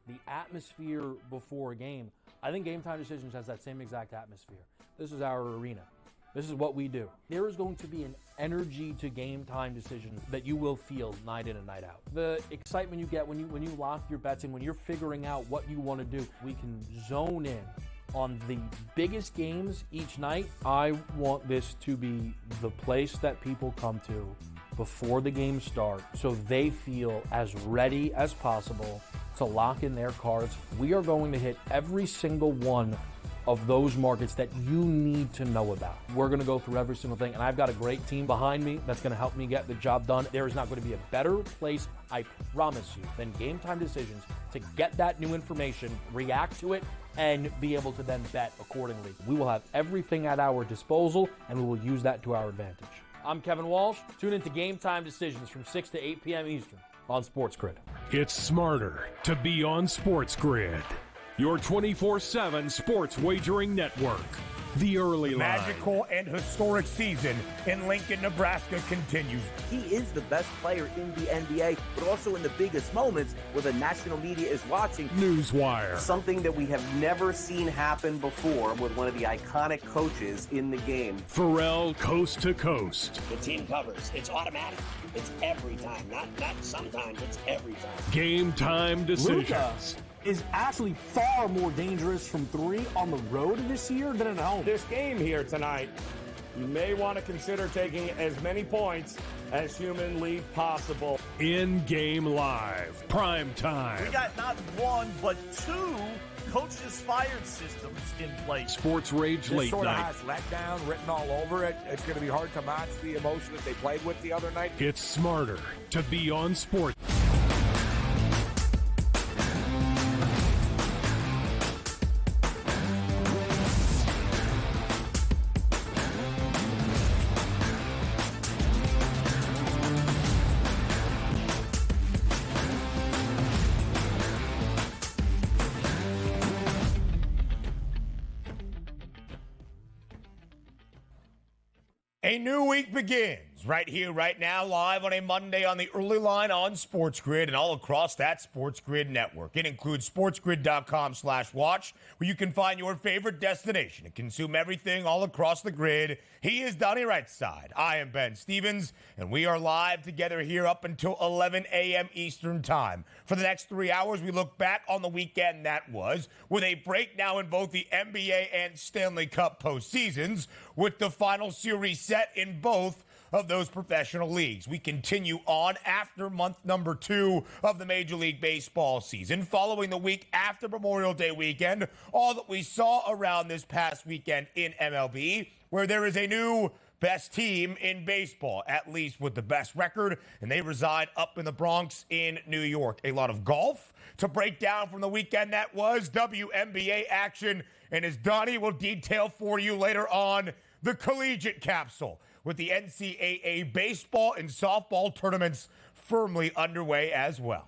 the atmosphere before a game, I think Game Time Decisions has that same exact atmosphere. This is our arena. This is what we do. There is going to be an energy to Game Time Decisions that you will feel night in and night out. The excitement you get when you lock your bets in, when you're figuring out what you want to do, we can zone in on the biggest games each night. I want this to be the place that people come to before the games start so they feel as ready as possible to lock in their cards. We are going to hit every single one of those markets that you need to know about. We're going to go through every single thing, and I've got a great team behind me that's going to help me get the job done. There is not going to be a better place, I promise you, than Game Time Decisions to get that new information, react to it, and be able to then bet accordingly. We will have everything at our disposal, and we will use that to our advantage. I'm Kevin Walsh. Tune into Game Time Decisions from 6 to 8 p.m. Eastern on SportsGrid. It's smarter to be on SportsGrid, your 24/7 sports wagering network. The early line. Magical and historic season in Lincoln, Nebraska continues. He is the best player in the NBA, but also in the biggest moments where the national media is watching. Newswire. Something that we have never seen happen before with one of the iconic coaches in the game. Pharrell Coast to Coast. The team covers. It's automatic. It's every time. Not sometimes. It's every time. Game Time Decisions. Luka is actually far more dangerous from three on the road this year than at home. This game here tonight, you may want to consider taking as many points as humanly possible. In-game live. Prime time. We got not one, but two coaches fired systems in place. Sports Rage Late Sort of Night. has letdown written all over it. It's going to be hard to match the emotion that they played with the other night. It's smarter to be on sports. A new week begins right here, right now, live on a Monday on the early line on SportsGrid and all across that SportsGrid network. It includes sportsgrid.com/watch, where you can find your favorite destination and consume everything all across the grid. He is Donnie Rightside. I am Ben Stevens, and we are live together here up until 11 a.m. Eastern Time. For the next 3 hours, we look back on the weekend that was, with a breakdown in both the NBA and Stanley Cup postseasons, with the final series set in both of those professional leagues. We continue on after month number 2 of the Major League Baseball season, following the week after Memorial Day weekend, all that we saw around this past weekend in MLB, where there is a new best team in baseball, at least with the best record, and they reside up in the Bronx in New York. A lot of golf to break down from the weekend that was, WNBA action, and as Donnie will detail for you later on, the collegiate capsule, with the NCAA baseball and softball tournaments firmly underway as well.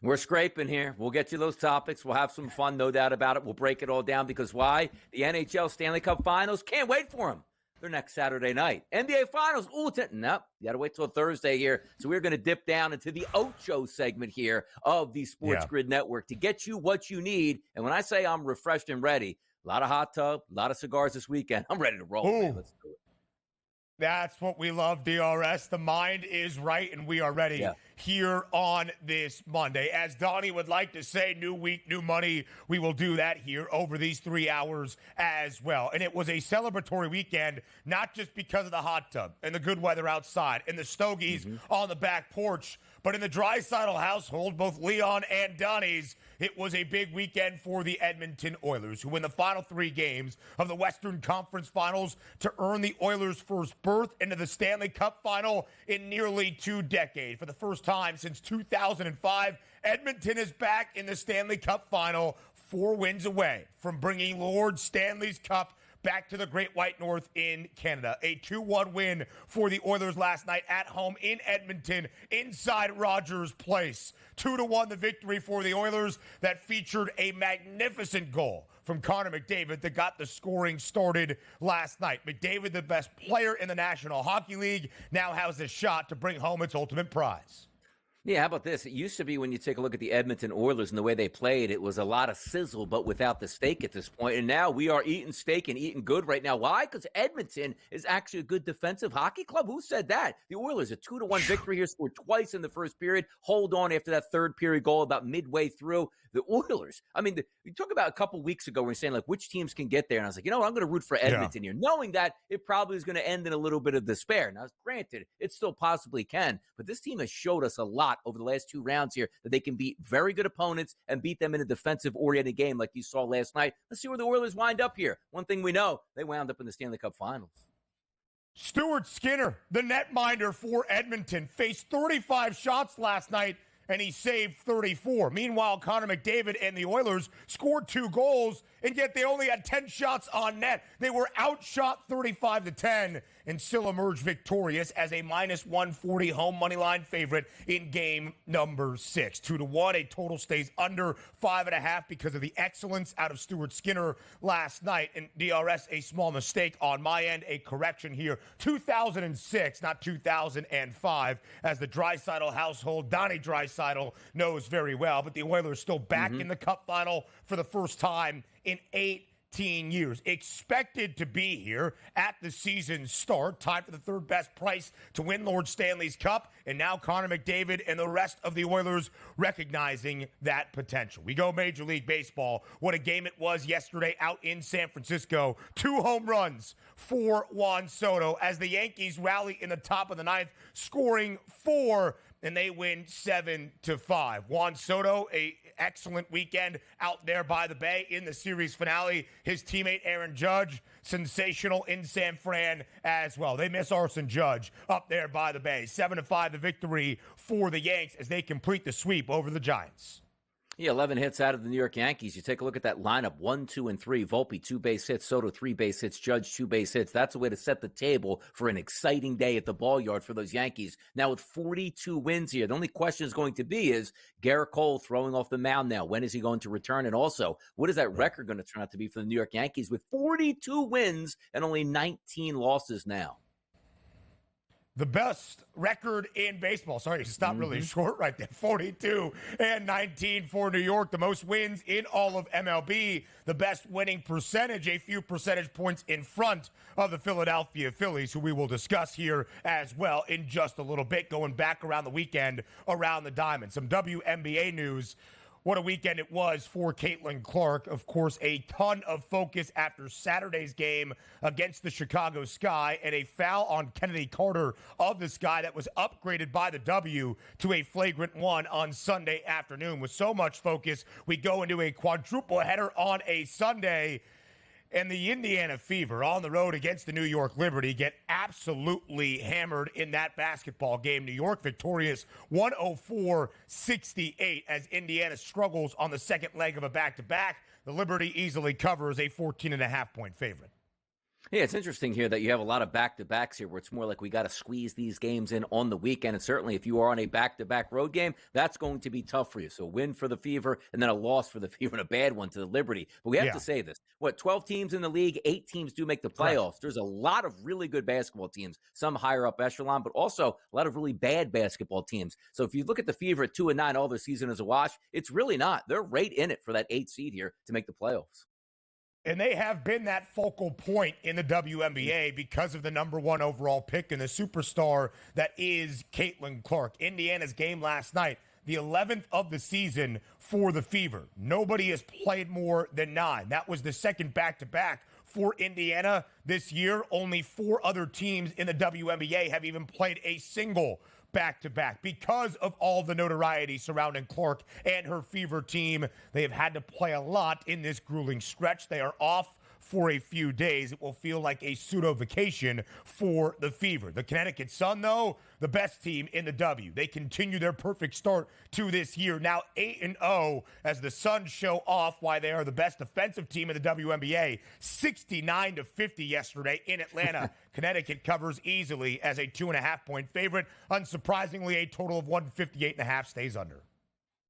We're scraping here. We'll get you those topics. We'll have some fun, no doubt about it. We'll break it all down because why? The NHL Stanley Cup Finals, can't wait for them. They're next Saturday night. NBA Finals, no, you got to wait till Thursday here. So we're going to dip down into the Ocho segment here of the SportsGrid Network to get you what you need. And when I say I'm refreshed and ready, a lot of hot tub, a lot of cigars this weekend. I'm ready to roll, man. Let's do it. That's what we love, DRS. The mind is right, and we are ready here on this Monday. As Donnie would like to say, new week, new money. We will do that here over these 3 hours as well. And it was a celebratory weekend, not just because of the hot tub and the good weather outside and the stogies on the back porch, but in the Draisaitl household, both Leon and Donnie's, it was a big weekend for the Edmonton Oilers, who win the final 3 games of the Western Conference Finals to earn the Oilers' first berth into the Stanley Cup Final in nearly 2 decades. For the first time since 2005, Edmonton is back in the Stanley Cup Final, 4 wins away from bringing Lord Stanley's Cup back to the Great White North in Canada. A 2-1 win for the Oilers last night at home in Edmonton inside Rogers Place. 2-1 the victory for the Oilers that featured a magnificent goal from Connor McDavid that got the scoring started last night. McDavid, the best player in the National Hockey League, now has a shot to bring home its ultimate prize. Yeah, how about this? It used to be when you take a look at the Edmonton Oilers and the way they played, it was a lot of sizzle, but without the steak at this point. And now we are eating steak and eating good right now. Why? Because Edmonton is actually a good defensive hockey club. Who said that? The Oilers, a 2-1 victory here, scored twice in the first period. Hold on after that third period goal about midway through. The Oilers, I mean, we talked about a couple weeks ago, we were saying, like, which teams can get there. And I was like, you know what? I'm going to root for Edmonton here, knowing that it probably is going to end in a little bit of despair. Now, granted, it still possibly can, but this team has showed us a lot over the last 2 rounds here that they can beat very good opponents and beat them in a defensive-oriented game like you saw last night. Let's see where the Oilers wind up here. One thing we know, they wound up in the Stanley Cup Finals. Stuart Skinner, the netminder for Edmonton, faced 35 shots last night, and he saved 34. Meanwhile, Connor McDavid and the Oilers scored 2 goals, and yet they only had 10 shots on net. They were outshot 35-10 and still emerged victorious as a -140 home money line favorite in game number 6. 2-1, a total stays under 5.5 because of the excellence out of Stuart Skinner last night. And DRS, a small mistake on my end, a correction here. 2006, not 2005, as the Draisaitl household, Donnie Draisaitl, knows very well. But the Oilers still back in the Cup final for the first time in 18 years. Expected to be here at the season start. Time for the third best price to win Lord Stanley's Cup. And now Connor McDavid and the rest of the Oilers recognizing that potential. We go Major League Baseball. What a game it was yesterday out in San Francisco. 2 home runs for Juan Soto as the Yankees rally in the top of the 9th, scoring 4, and they win 7-5. Juan Soto, a excellent weekend out there by the Bay in the series finale. His teammate Aaron Judge, sensational in San Fran as well. They miss Arson Judge up there by the Bay. 7-5 the victory for the Yanks as they complete the sweep over the Giants. Yeah, 11 hits out of the New York Yankees. You take a look at that lineup, 1, 2, and 3. Volpe, 2 base hits. Soto, 3 base hits. Judge, 2 base hits. That's a way to set the table for an exciting day at the ball yard for those Yankees. Now with 42 wins here, the only question is going to be is Garrett Cole throwing off the mound now. When is he going to return? And also, what is that record going to turn out to be for the New York Yankees with 42 wins and only 19 losses now? The best record in baseball. Sorry, you stopped really short right there. 42-19 for New York. The most wins in all of MLB. The best winning percentage, a few percentage points in front of the Philadelphia Phillies, who we will discuss here as well in just a little bit. Going back around the weekend around the diamond. Some WNBA news. What a weekend it was for Caitlin Clark. Of course, a ton of focus after Saturday's game against the Chicago Sky and a foul on Kennedy Carter of the Sky that was upgraded by the W to a flagrant 1 on Sunday afternoon. With so much focus, we go into a quadruple header on a Sunday. And the Indiana Fever on the road against the New York Liberty get absolutely hammered in that basketball game. New York victorious 104-68 as Indiana struggles on the second leg of a back-to-back. The Liberty easily covers a 14.5-point favorite. Yeah, it's interesting here that you have a lot of back-to-backs here where it's more like we got to squeeze these games in on the weekend. And certainly if you are on a back-to-back road game, that's going to be tough for you. So a win for the Fever and then a loss for the Fever and a bad one to the Liberty. But we have to say this. 12 teams in the league, 8 teams do make the playoffs. Right. There's a lot of really good basketball teams, some higher up echelon, but also a lot of really bad basketball teams. So if you look at the Fever at 2-9, all their season is a wash. It's really not. They're right in it for that 8th seed here to make the playoffs. And they have been that focal point in the WNBA because of the number 1 overall pick and the superstar that is Caitlin Clark. Indiana's game last night, the 11th of the season for the Fever. Nobody has played more than 9. That was the second back-to-back for Indiana this year. Only 4 other teams in the WNBA have even played a single back-to-back. Because of all the notoriety surrounding Clark and her Fever team, they have had to play a lot in this grueling stretch. They are off for a few days. It will feel like a pseudo-vacation for the Fever. The Connecticut Sun, though, the best team in the W. They continue their perfect start to this year. Now 8-0 as the Suns show off why they are the best defensive team in the WNBA. 69-50 yesterday in Atlanta. Connecticut covers easily as a 2.5-point favorite. Unsurprisingly, a total of 158.5 stays under.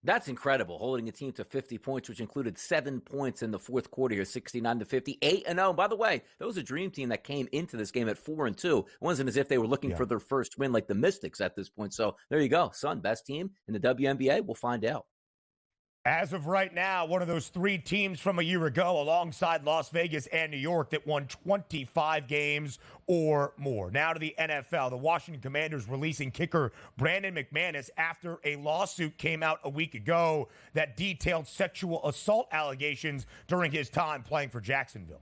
That's incredible, holding a team to 50 points, which included 7 points in the fourth quarter here, 69-50, 8-0. By the way, that was a dream team that came into this game at 4-2. It wasn't as if they were looking for their first win like the Mystics at this point. So there you go. Sun, best team in the WNBA. We'll find out. As of right now, one of those 3 teams from a year ago alongside Las Vegas and New York that won 25 games or more. Now to the NFL. The Washington Commanders releasing kicker Brandon McManus after a lawsuit came out a week ago that detailed sexual assault allegations during his time playing for Jacksonville.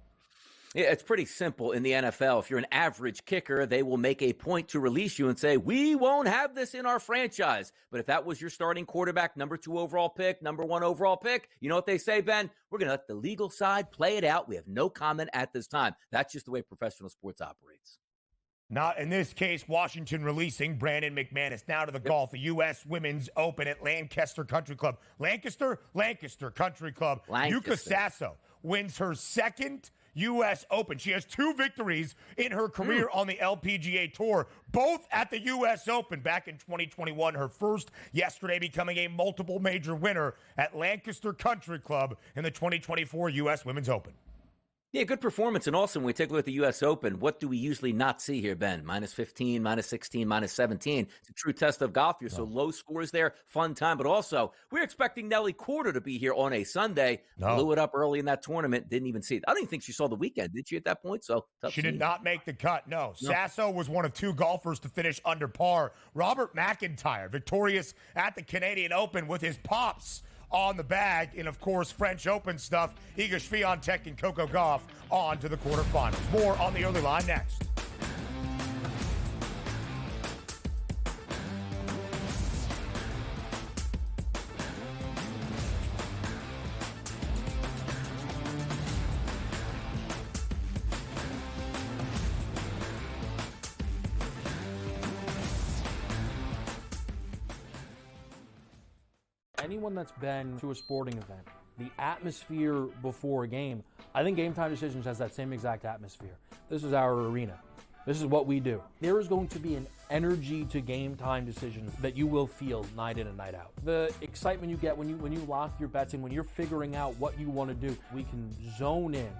Yeah, it's pretty simple in the NFL. If you're an average kicker, they will make a point to release you and say, we won't have this in our franchise. But if that was your starting quarterback, number 2 overall pick, number 1 overall pick, you know what they say, Ben? We're going to let the legal side play it out. We have no comment at this time. That's just the way professional sports operates. Not in this case, Washington releasing Brandon McManus. Now to the golf, the U.S. Women's Open at Lancaster Country Club. Lancaster Country Club. Yuka Sasso wins her second U.S. Open. She has 2 victories in her career on the LPGA Tour, both at the U.S. Open back in 2021. Her first yesterday, becoming a multiple major winner at Lancaster Country Club in the 2024 U.S. Women's Open. Yeah, good performance. And also, when we take a look at the U.S. Open, what do we usually not see here, Ben? -15, -16, -17. It's a true test of golf here. So low scores there, fun time. But also, we're expecting Nelly Korda to be here on a Sunday. Blew it up early in that tournament. Didn't even see it. I don't even think she saw the weekend. Did she at that point? So she did not make the cut. No. Sasso was one of 2 golfers to finish under par. Robert McIntyre, victorious at the Canadian Open with his pops on the bag, and of course, French Open stuff. Iga Swiatek and Coco Gauff on to the quarterfinals. More on the early line next. Anyone that's been to a sporting event, the atmosphere before a game, I think Game Time Decisions has that same exact atmosphere. This is our arena. This is what we do. There is going to be an energy to Game Time Decisions that you will feel night in and night out. The excitement you get when you lock your bets in, when you're figuring out what you want to do, we can zone in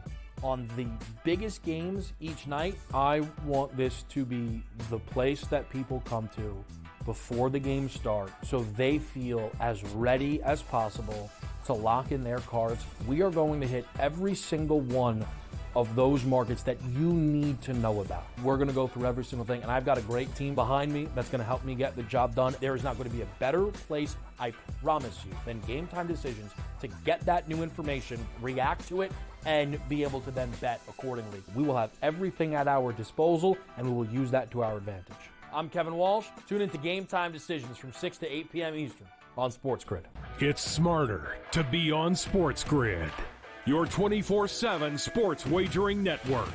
on the biggest games each night. I want this to be the place that people come to before the games start so they feel as ready as possible to lock in their cards. We are going to hit every single one of those markets that you need to know about. We're going to go through every single thing, and I've got a great team behind me that's going to help me get the job done. There is not going to be a better place, I promise you, than Game Time Decisions to get that new information, react to it, and be able to then bet accordingly. We will have everything at our disposal, and we will use that to our advantage. I'm Kevin Walsh. Tune into Game Time Decisions from 6 to 8 p.m. Eastern on SportsGrid. It's smarter to be on SportsGrid, your 24/7 sports wagering network.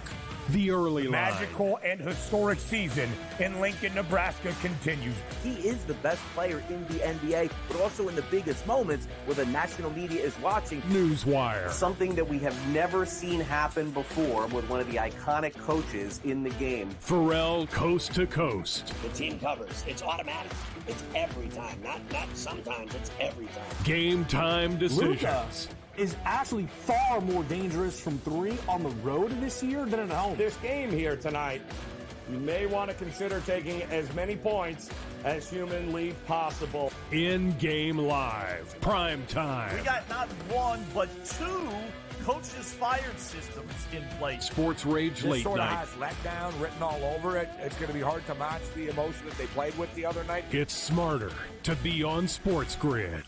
The early line. Magical and historic season in Lincoln, Nebraska continues. He is the best player in the NBA, but also in the biggest moments where the national media is watching. Newswire. Something that we have never seen happen before with one of the iconic coaches in the game. Pharrell Coast to Coast. The team covers. It's automatic. It's every time. Not sometimes. It's every time. Game Time Decisions. Luka is actually far more dangerous from 3 on the road this year than at home. This game here tonight, you may want to consider taking as many points as humanly possible. In-game live. Prime time. We got not 1, but 2 coaches fired systems in place. Sports Rage Late sort Night. of has letdown written all over it. It's going to be hard to match the emotion that they played with the other night. It's smarter to be on SportsGrid.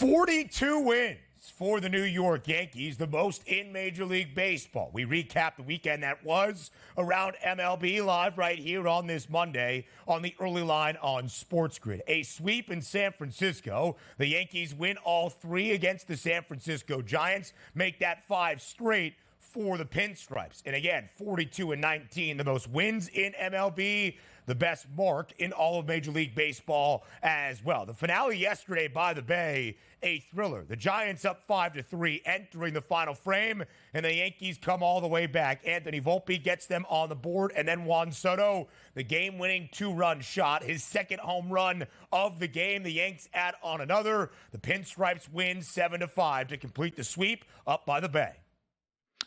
$42 wins for the New York Yankees, the most in Major League Baseball. We recap the weekend that was around MLB live right here on this Monday on the early line on SportsGrid. A sweep in San Francisco. The Yankees win all 3 against the San Francisco Giants, make that 5 straight. for the Pinstripes. And again, 42-19, the most wins in MLB, the best mark in all of Major League Baseball as well. The finale yesterday by the Bay, a thriller. The Giants up 5-3 entering the final frame, and the Yankees come all the way back. Anthony Volpe gets them on the board, and then Juan Soto, the game-winning 2-run shot, his second home run of the game. The Yanks add on another. The Pinstripes win 7-5 to complete the sweep up by the Bay.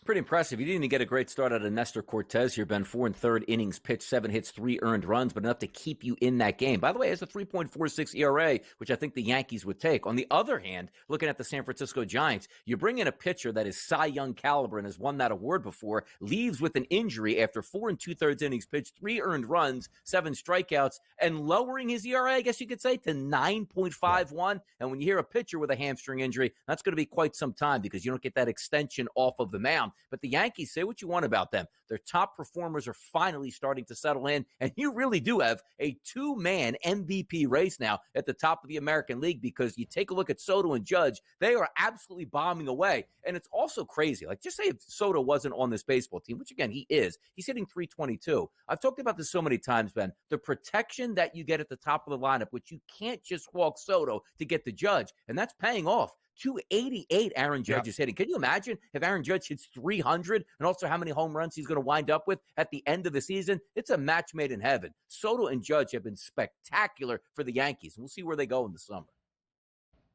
Pretty impressive. You didn't even get a great start out of Nestor Cortez here, Ben. 4 1/3 innings pitched, 7 hits, 3 earned runs, but enough to keep you in that game. By the way, has a 3.46 ERA, which I think the Yankees would take. On the other hand, looking at the San Francisco Giants, you bring in a pitcher that is Cy Young caliber and has won that award before, leaves with an injury after 4 2/3 innings pitched, 3 earned runs, 7 strikeouts, and lowering his ERA, I guess you could say, to 9.51. And when you hear a pitcher with a hamstring injury, that's going to be quite some time because you don't get that extension off of the mound. But the Yankees, say what you want about them. Their top performers are finally starting to settle in, and you really do have a 2-man MVP race now at the top of the American League because you take a look at Soto and Judge, they are absolutely bombing away. And it's also crazy. Like, just say if Soto wasn't on this baseball team, which, again, he is. He's hitting .322. I've talked about this so many times, Ben. The protection that you get at the top of the lineup, which you can't just walk Soto to get the Judge, and that's paying off. 288 Aaron Judge is hitting. Can you imagine if Aaron Judge hits 300 and also how many home runs he's going to wind up with at the end of the season? It's a match made in heaven. Soto and Judge have been spectacular for the Yankees. We'll see where they go in the summer.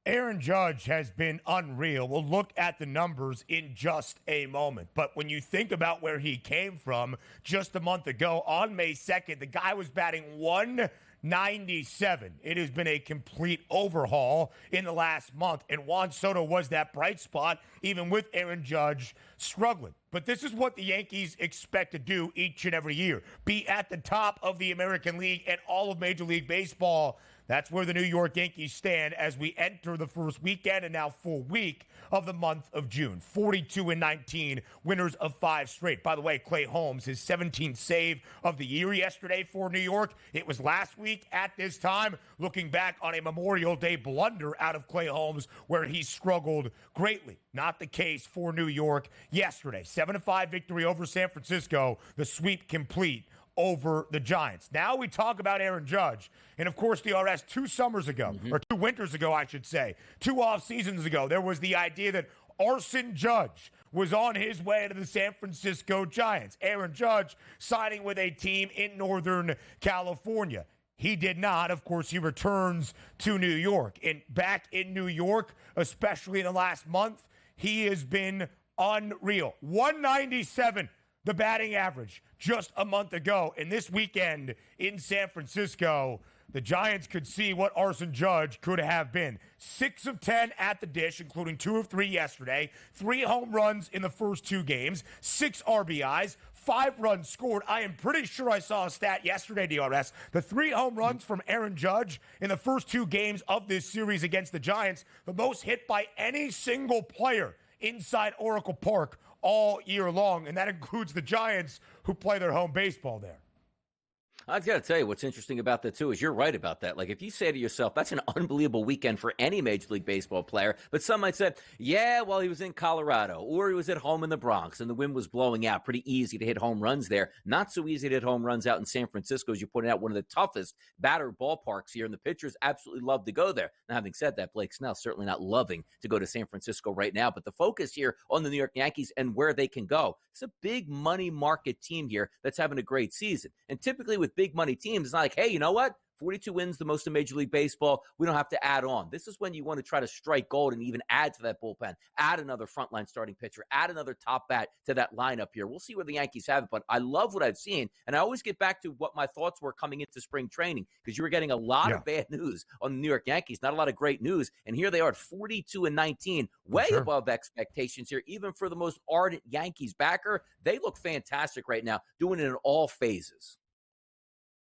Aaron Judge has been unreal. We'll look at the numbers in just a moment. But when you think about where he came from just a month ago on May 2nd, the guy was batting 197. It has been a complete overhaul in the last month, and Juan Soto was that bright spot, even with Aaron Judge struggling. But this is what the Yankees expect to do each and every year, be at the top of the American League and all of Major League Baseball. That's where the New York Yankees stand as we enter the first weekend and now full week of the month of June. 42-19, winners of 5 straight. By the way, Clay Holmes, his 17th save of the year yesterday for New York. It was last week at this time, looking back on a Memorial Day blunder out of Clay Holmes where he struggled greatly. Not the case for New York yesterday. 7-5 victory over San Francisco. The sweep complete over the Giants. Now we talk about Aaron Judge. And, of course, DRS, 2 summers ago, or 2 winters ago, I should say, 2 off seasons ago, there was the idea that Arson Judge was on his way to the San Francisco Giants. Aaron Judge signing with a team in Northern California. He did not. Of course, he returns to New York. And back in New York, especially in the last month, he has been unreal. 197. The batting average just a month ago. And this weekend in San Francisco, the Giants could see what Arson Judge could have been. 6 of 10 at the dish, including 2 of 3 yesterday. 3 home runs in the first 2 games. 6 RBIs. 5 runs scored. I am pretty sure I saw a stat yesterday, DRS. The 3 home runs from Aaron Judge in the first 2 games of this series against the Giants, the most hit by any single player inside Oracle Park all year long, and that includes the Giants who play their home baseball there. I've got to tell you what's interesting about that, too, is you're right about that. Like, if you say to yourself, that's an unbelievable weekend for any Major League Baseball player, but some might say, yeah, well, he was in Colorado, or he was at home in the Bronx, and the wind was blowing out. Pretty easy to hit home runs there. Not so easy to hit home runs out in San Francisco, as you pointed out, one of the toughest batter ballparks here, and the pitchers absolutely love to go there. Now, having said that, Blake Snell certainly not loving to go to San Francisco right now, but the focus here on the New York Yankees and where they can go. It's a big money market team here that's having a great season. And typically with big money teams, it's not like, hey, you know what? 42 wins, the most in Major League Baseball. We don't have to add on. This is when you want to try to strike gold and even add to that bullpen, add another frontline starting pitcher, add another top bat to that lineup here. We'll see where the Yankees have it, but I love what I've seen. And I always get back to what my thoughts were coming into spring training because you were getting a lot of bad news on the New York Yankees, not a lot of great news. And here they are at 42-19, way above expectations here, even for the most ardent Yankees backer. They look fantastic right now, doing it in all phases.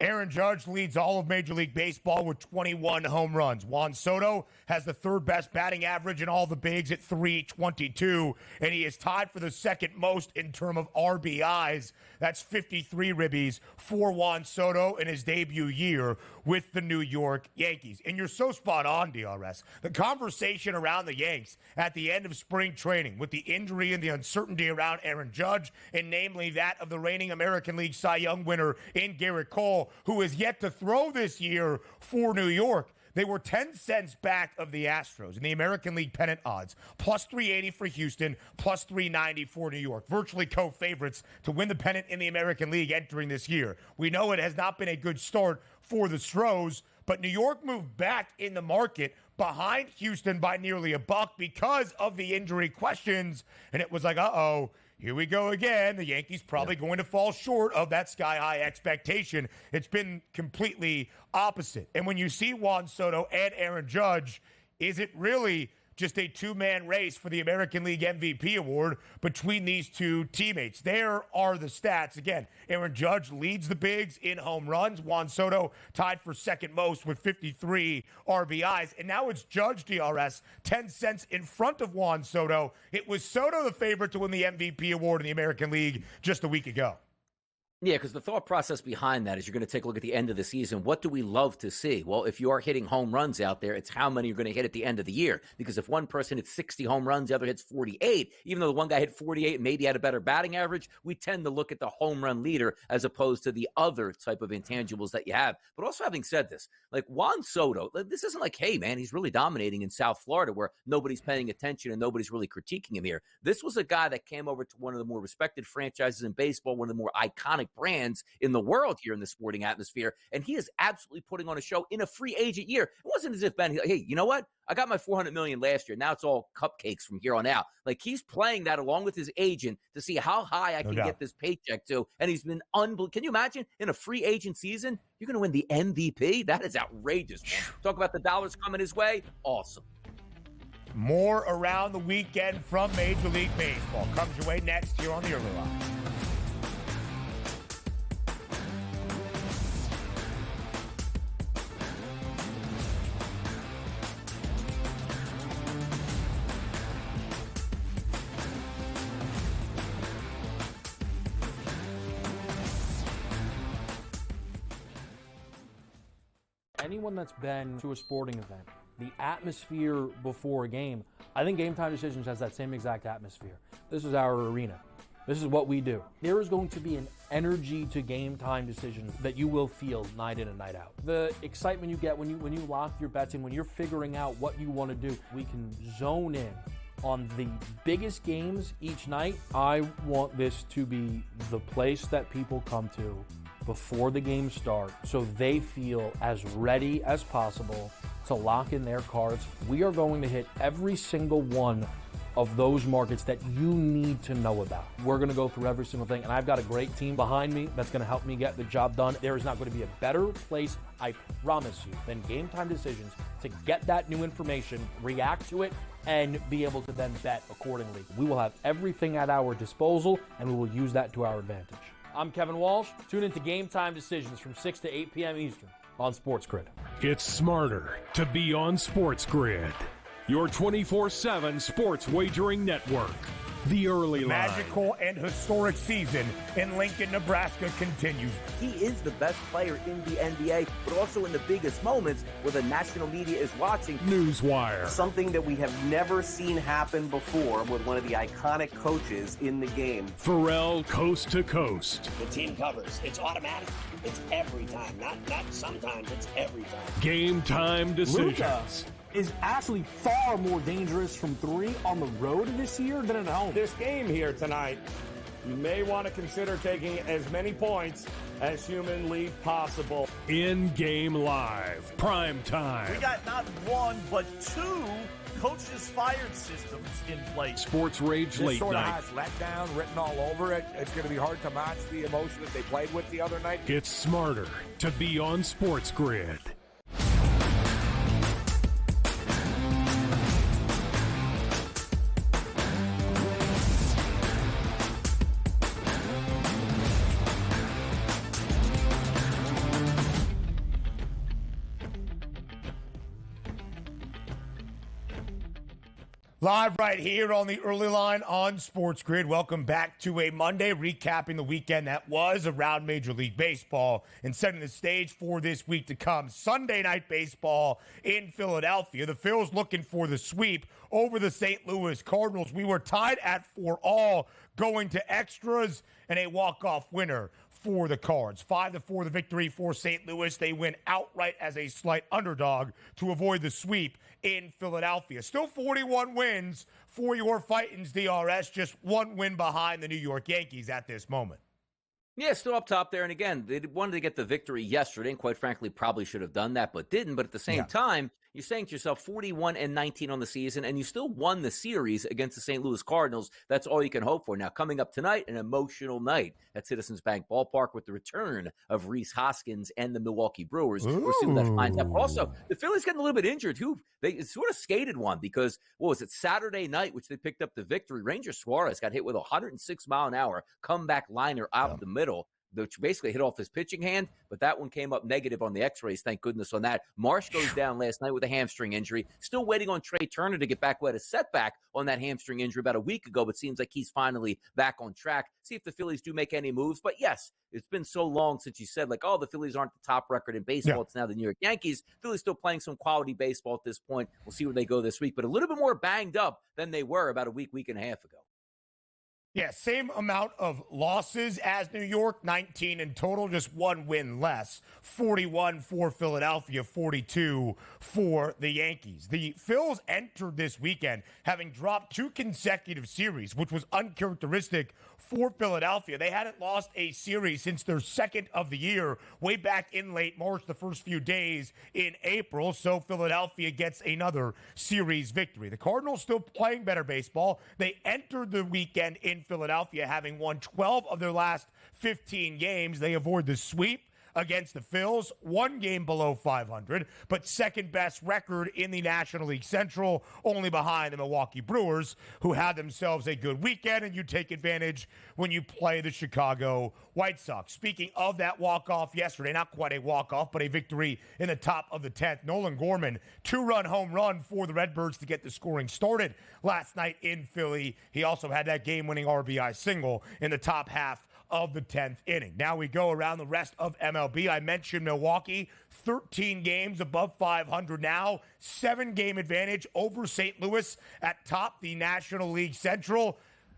Aaron Judge leads all of Major League Baseball with 21 home runs. Juan Soto has the third best batting average in all the bigs at 322, and he is tied for the second most in terms of RBIs. That's 53 ribbies for Juan Soto in his debut year with the New York Yankees. And you're so spot on, DRS. The conversation around the Yanks at the end of spring training with the injury and the uncertainty around Aaron Judge, and namely that of the reigning American League Cy Young winner in Garrett Cole, who is yet to throw this year for New York. They were 10 cents back of the Astros in the American League pennant odds. Plus 380 for Houston, plus 390 for New York. Virtually co-favorites to win the pennant in the American League entering this year. We know it has not been a good start for the Stros, but New York moved back in the market behind Houston by nearly $1 because of the injury questions. And it was like, uh-oh, here we go again. The Yankees probably going to fall short of that sky-high expectation. It's been completely opposite. And when you see Juan Soto and Aaron Judge, is it really just a two-man race for the American League MVP award between these two teammates? There are the stats. Again, Aaron Judge leads the bigs in home runs. Juan Soto tied for second most with 53 RBIs. And now it's Judge, DRS, 10 cents in front of Juan Soto. It was Soto the favorite to win the MVP award in the American League just a week ago. Yeah, because the thought process behind that is you're going to take a look at the end of the season. What do we love to see? Well, if you are hitting home runs out there, it's how many you're going to hit at the end of the year. Because if one person hits 60 home runs, the other hits 48, even though the one guy hit 48 and maybe had a better batting average, we tend to look at the home run leader as opposed to the other type of intangibles that you have. But also having said this, like Juan Soto, this isn't like, hey, man, he's really dominating in South Florida where nobody's paying attention and nobody's really critiquing him here. This was a guy that came over to one of the more respected franchises in baseball, one of the more iconic brands in the world here in the sporting atmosphere, and he is absolutely putting on a show in a free agent year. It wasn't as if Ben, hey, you know what? I got my $400 million last year. Now it's all cupcakes from here on out. Like, he's playing that along with his agent to see how high I can get this paycheck to, and he's been unbelievable. Can you imagine in a free agent season, you're going to win the MVP? That is outrageous, man. Talk about the dollars coming his way. Awesome. More around the weekend from Major League Baseball comes your way next here on the Early Line. Anyone that's been to a sporting event, the atmosphere before a game, I think Game Time Decisions has that same exact atmosphere. This is our arena. This is what we do. There is going to be an energy to Game Time Decisions that you will feel night in and night out. The excitement you get when you lock your bets in, when you're figuring out what you want to do, we can zone in on the biggest games each night. I want this to be the place that people come to before the game starts so they feel as ready as possible to lock in their cards. We are going to hit every single one of those markets that you need to know about. We're going to go through every single thing, and I've got a great team behind me that's going to help me get the job done. There is not going to be a better place, I promise you, than Game Time Decisions to get that new information, react to it, and be able to then bet accordingly. We will have everything at our disposal, and we will use that to our advantage. I'm Kevin Walsh. Tune into Game Time Decisions from 6 to 8 p.m. Eastern on SportsGrid. It's smarter to be on SportsGrid, your 24/7 sports wagering network. The Early Line. Magical and historic season in Lincoln, Nebraska continues. He is the best player in the NBA, but also in the biggest moments where the national media is watching. Newswire. Something that we have never seen happen before with one of the iconic coaches in the game. Pharrell Coast to Coast. The team covers. It's automatic. It's every time. Not sometimes. It's every time. Game Time Decisions. Luka is actually far more dangerous from three on the road this year than at home. This game here tonight, you may want to consider taking as many points as humanly possible. In-game live. Prime time. We got not one, but two coaches fired systems in place. Sports Rage This Late sort of Night. has letdown written all over it. It's going to be hard to match the emotion that they played with the other night. It's smarter to be on SportsGrid. Live right here on the early line on Sports Grid. Welcome back to a Monday, recapping the weekend that was around Major League Baseball and setting the stage for this week to come. Sunday night baseball in Philadelphia. The Phils looking for the sweep over the St. Louis Cardinals. We were tied at 4-all going to extras and a walk-off winner for the Cards. 5-4 the victory for St. Louis. They win outright as a slight underdog to avoid the sweep in Philadelphia. Still 41 wins for your Fightins, DRS. Just one win behind the New York Yankees at this moment. Yeah, still up top there. And again, they wanted to get the victory yesterday, and quite frankly, probably should have done that, but didn't. But at the same time, you're saying to yourself 41-19 on the season, and you still won the series against the St. Louis Cardinals. That's all you can hope for. Now, coming up tonight, an emotional night at Citizens Bank Ballpark with the return of Rhys Hoskins and the Milwaukee Brewers. We're seeing that finds out. Also, the Phillies getting a little bit injured, too. They sort of skated one because, what was it, Saturday night, which they picked up the victory. Ranger Suarez got hit with a 106-mile-an-hour comeback liner out the middle, which basically hit off his pitching hand, but that one came up negative on the x-rays. Thank goodness on that. Marsh goes down last night with a hamstring injury. Still waiting on Trey Turner to get back, who had a setback on that hamstring injury about a week ago, but seems like he's finally back on track. See if the Phillies do make any moves. But yes, it's been so long since you said, like, oh, the Phillies aren't the top record in baseball. It's now the New York Yankees. Phillies still playing some quality baseball at this point. We'll see where they go this week, but a little bit more banged up than they were about a week and a half ago. Yeah, same amount of losses as New York, 19 in total, just one win less. 41 for Philadelphia, 42 for the Yankees. The Phils entered this weekend having dropped 2 consecutive series, which was uncharacteristic for Philadelphia. They hadn't lost a series since their second of the year, way back in late March, the first few days in April. So Philadelphia gets another series victory. The Cardinals still playing better baseball. They entered the weekend in Philadelphia having won 12 of their last 15 games. They avoid the sweep against the Phils, 1 game below 500, but second best record in the National League Central, only behind the Milwaukee Brewers, who had themselves a good weekend, and you take advantage when you play the Chicago White Sox. Speaking of that walk-off yesterday, not quite a walk-off, but a victory in the top of the 10th. Nolan Gorman, 2-run home run for the Redbirds to get the scoring started last night in Philly. He also had that game-winning RBI single in the top half of the 10th inning. Now we go around the rest of MLB. I mentioned Milwaukee, 13 games above 500 now, 7-game advantage over St. Louis at top the National League Central.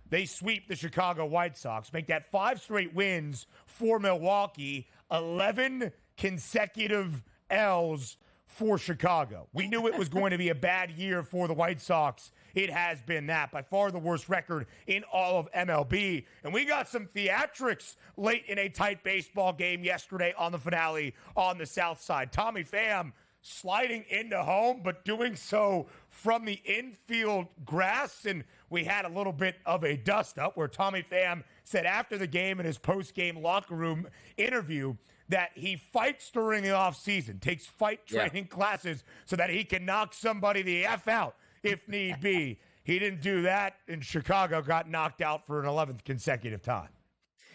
They sweep the Chicago White Sox, make that 5 straight wins for Milwaukee, 11 consecutive L's for Chicago. We knew it was going to be a bad year for the White Sox. It has been that. By far the worst record in all of MLB. And we got some theatrics late in a tight baseball game yesterday on the finale on the South Side. Tommy Pham sliding into home, but doing so from the infield grass. And we had a little bit of a dust-up where Tommy Pham said after the game in his post-game locker room interview that he fights during the offseason, takes fight training classes so that he can knock somebody the F out if need be. He didn't do that, and Chicago got knocked out for an 11th consecutive time.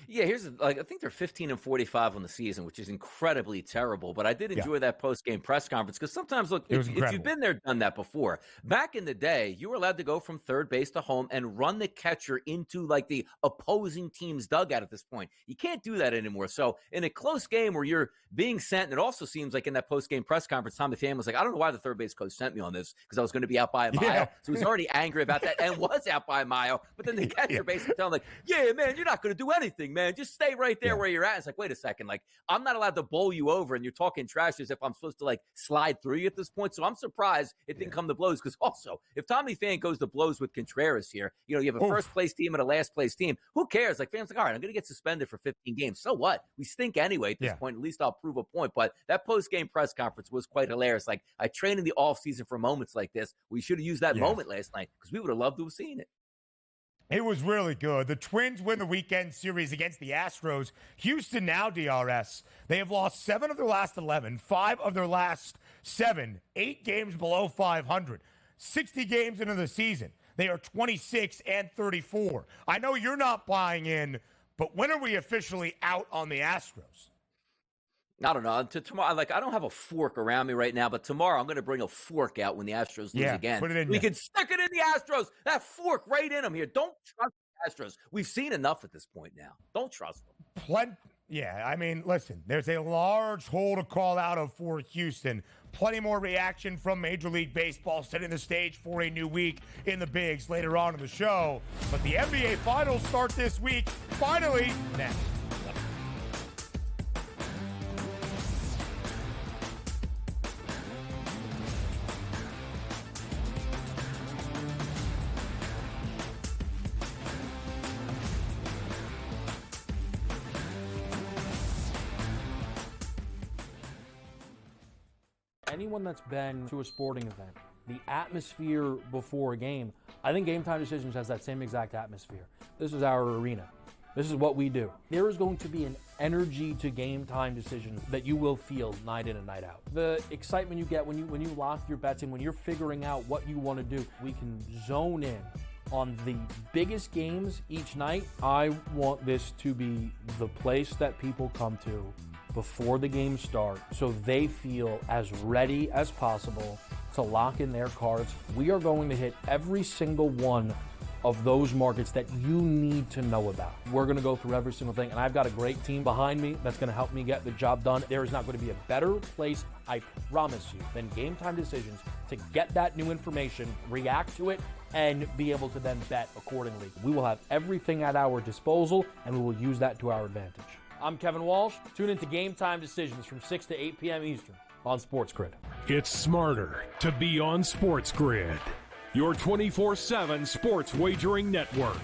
Yeah, I think they're 15-45 on the season, which is incredibly terrible. But I did enjoy that post-game press conference because sometimes, look, if you've been there, done that before. Back in the day, you were allowed to go from third base to home and run the catcher into like the opposing team's dugout at this point. You can't do that anymore. So in a close game where you're being sent, and it also seems like in that post-game press conference, Tommy Pham was like, I don't know why the third base coach sent me on this because I was going to be out by a mile. Yeah. So he's already angry about that and was out by a mile. But then the catcher basically telling him, like, yeah, man, you're not going to do anything, man. Just stay right there where you're at. It's like, wait a second. Like, I'm not allowed to bowl you over, and you're talking trash as if I'm supposed to, like, slide through you at this point. So I'm surprised it didn't come to blows because also, if Tommy Pham goes to blows with Contreras here, you know, you have a first-place team and a last-place team. Who cares? Like, Pham's like, all right, I'm going to get suspended for 15 games. So what? We stink anyway at this point. At least I'll prove a point. But that post-game press conference was quite hilarious. Like, I trained in the offseason for moments like this. We should have used that moment last night because we would have loved to have seen it. It was really good. The Twins win the weekend series against the Astros. Houston now, DRS. They have lost 7 of their last 11, 5 of their last 7, 8 games below 500, 60 games into the season. They are 26-34. I know you're not buying in, but when are we officially out on the Astros? I don't know. Tomorrow, I don't have a fork around me right now, but tomorrow I'm going to bring a fork out when the Astros lose again. Put it in We there. can stick it in the Astros. That fork right in them here. Don't trust the Astros. We've seen enough at this point now. Don't trust them. Yeah, I mean, listen, there's a large hole to call out of for Houston. Plenty more reaction from Major League Baseball, setting the stage for a new week in the bigs later on in the show. But the NBA Finals start this week, finally, next. Anyone that's been to a sporting event, the atmosphere before a game, I think Game Time Decisions has that same exact atmosphere. This is our arena. This is what we do. There is going to be an energy to Game Time Decisions that you will feel night in and night out. The excitement you get when you lock your bets in, when you're figuring out what you want to do, we can zone in on the biggest games each night. I want this to be the place that people come to before the games start so they feel as ready as possible to lock in their cards. We are going to hit every single one of those markets that you need to know about. We're going to go through every single thing, and I've got a great team behind me that's going to help me get the job done. There is not going to be a better place, I promise you, than Game Time Decisions to get that new information, react to it, and be able to then bet accordingly. We will have everything at our disposal, and we will use that to our advantage. I'm Kevin Walsh. Tune into Game Time Decisions from 6 to 8 p.m. Eastern on SportsGrid. It's smarter to be on SportsGrid, your 24/7 sports wagering network.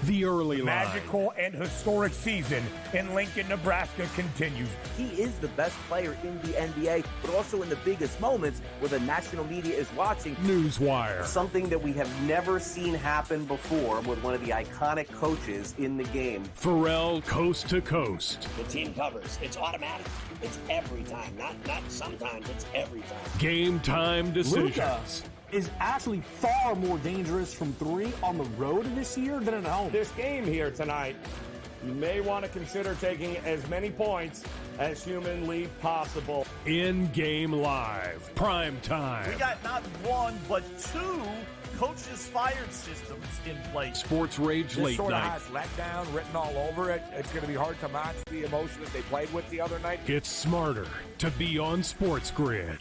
The early line. Magical and historic season in Lincoln, Nebraska continues. He is the best player in the NBA, but also in the biggest moments where the national media is watching. Newswire. Something that we have never seen happen before with one of the iconic coaches in the game. Pharrell coast to coast. The team covers. It's automatic. It's every time. Not sometimes. It's every time. Game Time Decisions. Luka is actually far more dangerous from three on the road this year than at home. This game here tonight, you may want to consider taking as many points as humanly possible. In-game live. Prime time. We got not one, but two coaches fired systems in place. Sports Rage This Late sort of Night. has letdown written all over it. It's going to be hard to match the emotion that they played with the other night. It's smarter to be on SportsGrid.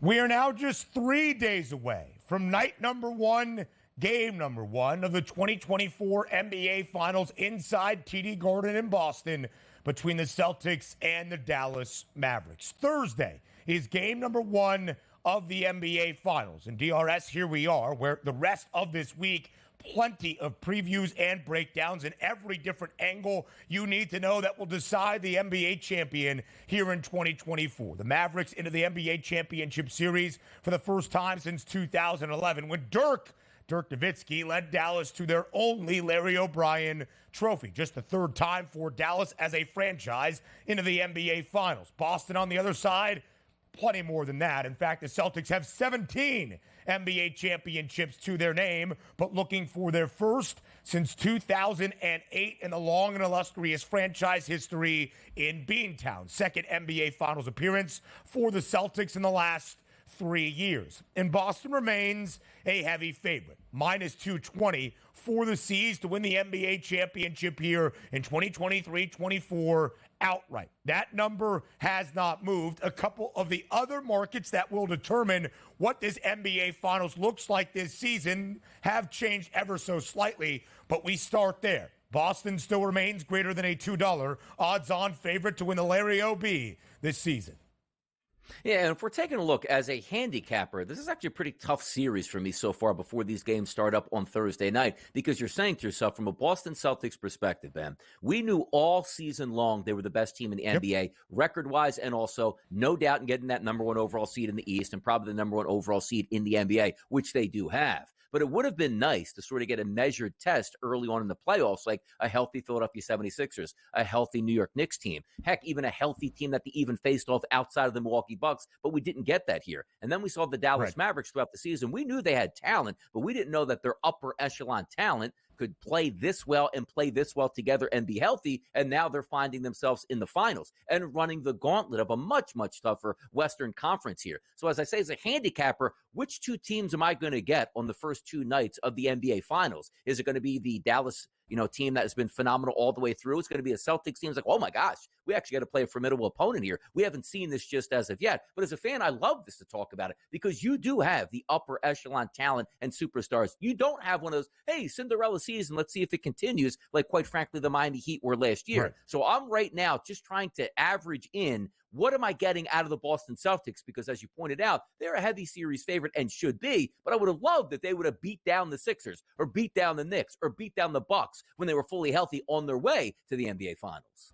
We are now just 3 days away from night number one, game number one of the 2024 NBA Finals inside TD Garden in Boston between the Celtics and the Dallas Mavericks. Thursday is game number one of the NBA Finals. And DRS, here we are, where the rest of this week, plenty of previews and breakdowns in every different angle you need to know that will decide the NBA champion here in 2024. The Mavericks into the NBA Championship Series for the first time since 2011 when Dirk Nowitzki led Dallas to their only Larry O'Brien trophy. Just the third time for Dallas as a franchise into the NBA Finals. Boston on the other side, plenty more than that. In fact, the Celtics have 17 NBA championships to their name, but looking for their first since 2008 in the long and illustrious franchise history in Beantown. Second NBA Finals appearance for the Celtics in the last 3 years. And Boston remains a heavy favorite, minus 220 for the C's to win the NBA championship here in 2023-24 outright. That number has not moved. A couple of the other markets that will determine what this NBA Finals looks like this season have changed ever so slightly, but we start there. Boston still remains greater than a $2 odds-on favorite to win the Larry O.B. this season. Yeah, and if we're taking a look as a handicapper, this is actually a pretty tough series for me so far before these games start up on Thursday night, because you're saying to yourself, from a Boston Celtics perspective, Ben, we knew all season long they were the best team in the NBA, record-wise, and also no doubt in getting that number one overall seed in the East and probably the number one overall seed in the NBA, which they do have. But it would have been nice to sort of get a measured test early on in the playoffs, like a healthy Philadelphia 76ers, a healthy New York Knicks team, heck, even a healthy team that they even faced off outside of the Milwaukee Bucks, but we didn't get that here. And then we saw the Dallas Mavericks throughout the season. We knew they had talent, but we didn't know that their upper echelon talent could play this well and play this well together and be healthy. And now they're finding themselves in the finals and running the gauntlet of a much, much tougher Western Conference here. So as I say, as a handicapper, which two teams am I going to get on the first two nights of the NBA Finals? Is it going to be the Dallas team that has been phenomenal all the way through? It's going to be a Celtics team. It's like, oh my gosh, we actually got to play a formidable opponent here. We haven't seen this just as of yet. But as a fan, I love this to talk about it because you do have the upper echelon talent and superstars. You don't have one of those, hey, Cinderella season, let's see if it continues, like quite frankly, the Miami Heat were last year. Right. So I'm right now just trying to average in what am I getting out of the Boston Celtics? Because as you pointed out, they're a heavy series favorite and should be, but I would have loved that they would have beat down the Sixers or beat down the Knicks or beat down the Bucks when they were fully healthy on their way to the NBA Finals.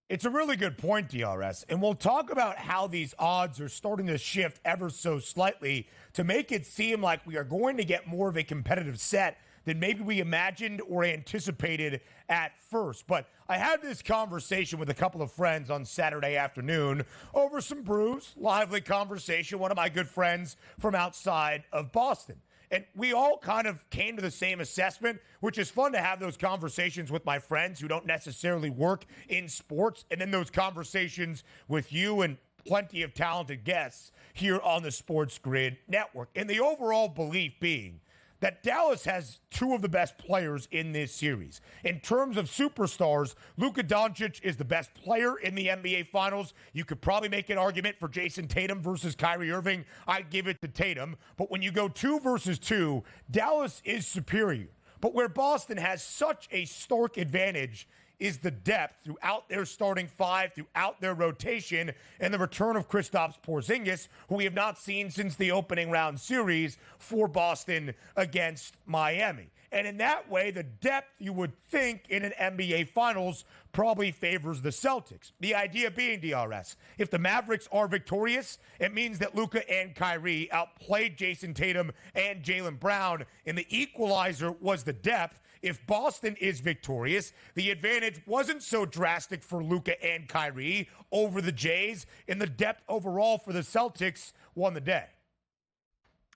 It's a really good point, DRS, and we'll talk about how these odds are starting to shift ever so slightly to make it seem like we are going to get more of a competitive set than maybe we imagined or anticipated at first. But I had this conversation with a couple of friends on Saturday afternoon over some brews, lively conversation, one of my good friends from outside of Boston. And we all kind of came to the same assessment, which is fun to have those conversations with my friends who don't necessarily work in sports, and then those conversations with you and plenty of talented guests here on the Sports Grid Network. And the overall belief being that Dallas has two of the best players in this series. In terms of superstars, Luka Doncic is the best player in the NBA Finals. You could probably make an argument for Jason Tatum versus Kyrie Irving. I'd give it to Tatum. But when you go 2 versus 2, Dallas is superior. But where Boston has such a stark advantage is the depth throughout their starting five, throughout their rotation, and the return of Kristaps Porzingis, who we have not seen since the opening round series for Boston against Miami. And in that way, the depth you would think in an NBA Finals probably favors the Celtics. The idea being, DRS, if the Mavericks are victorious, it means that Luka and Kyrie outplayed Jason Tatum and Jaylen Brown, and the equalizer was the depth. If Boston is victorious, the advantage wasn't so drastic for Luka and Kyrie over the Jays, and the depth overall for the Celtics won the day.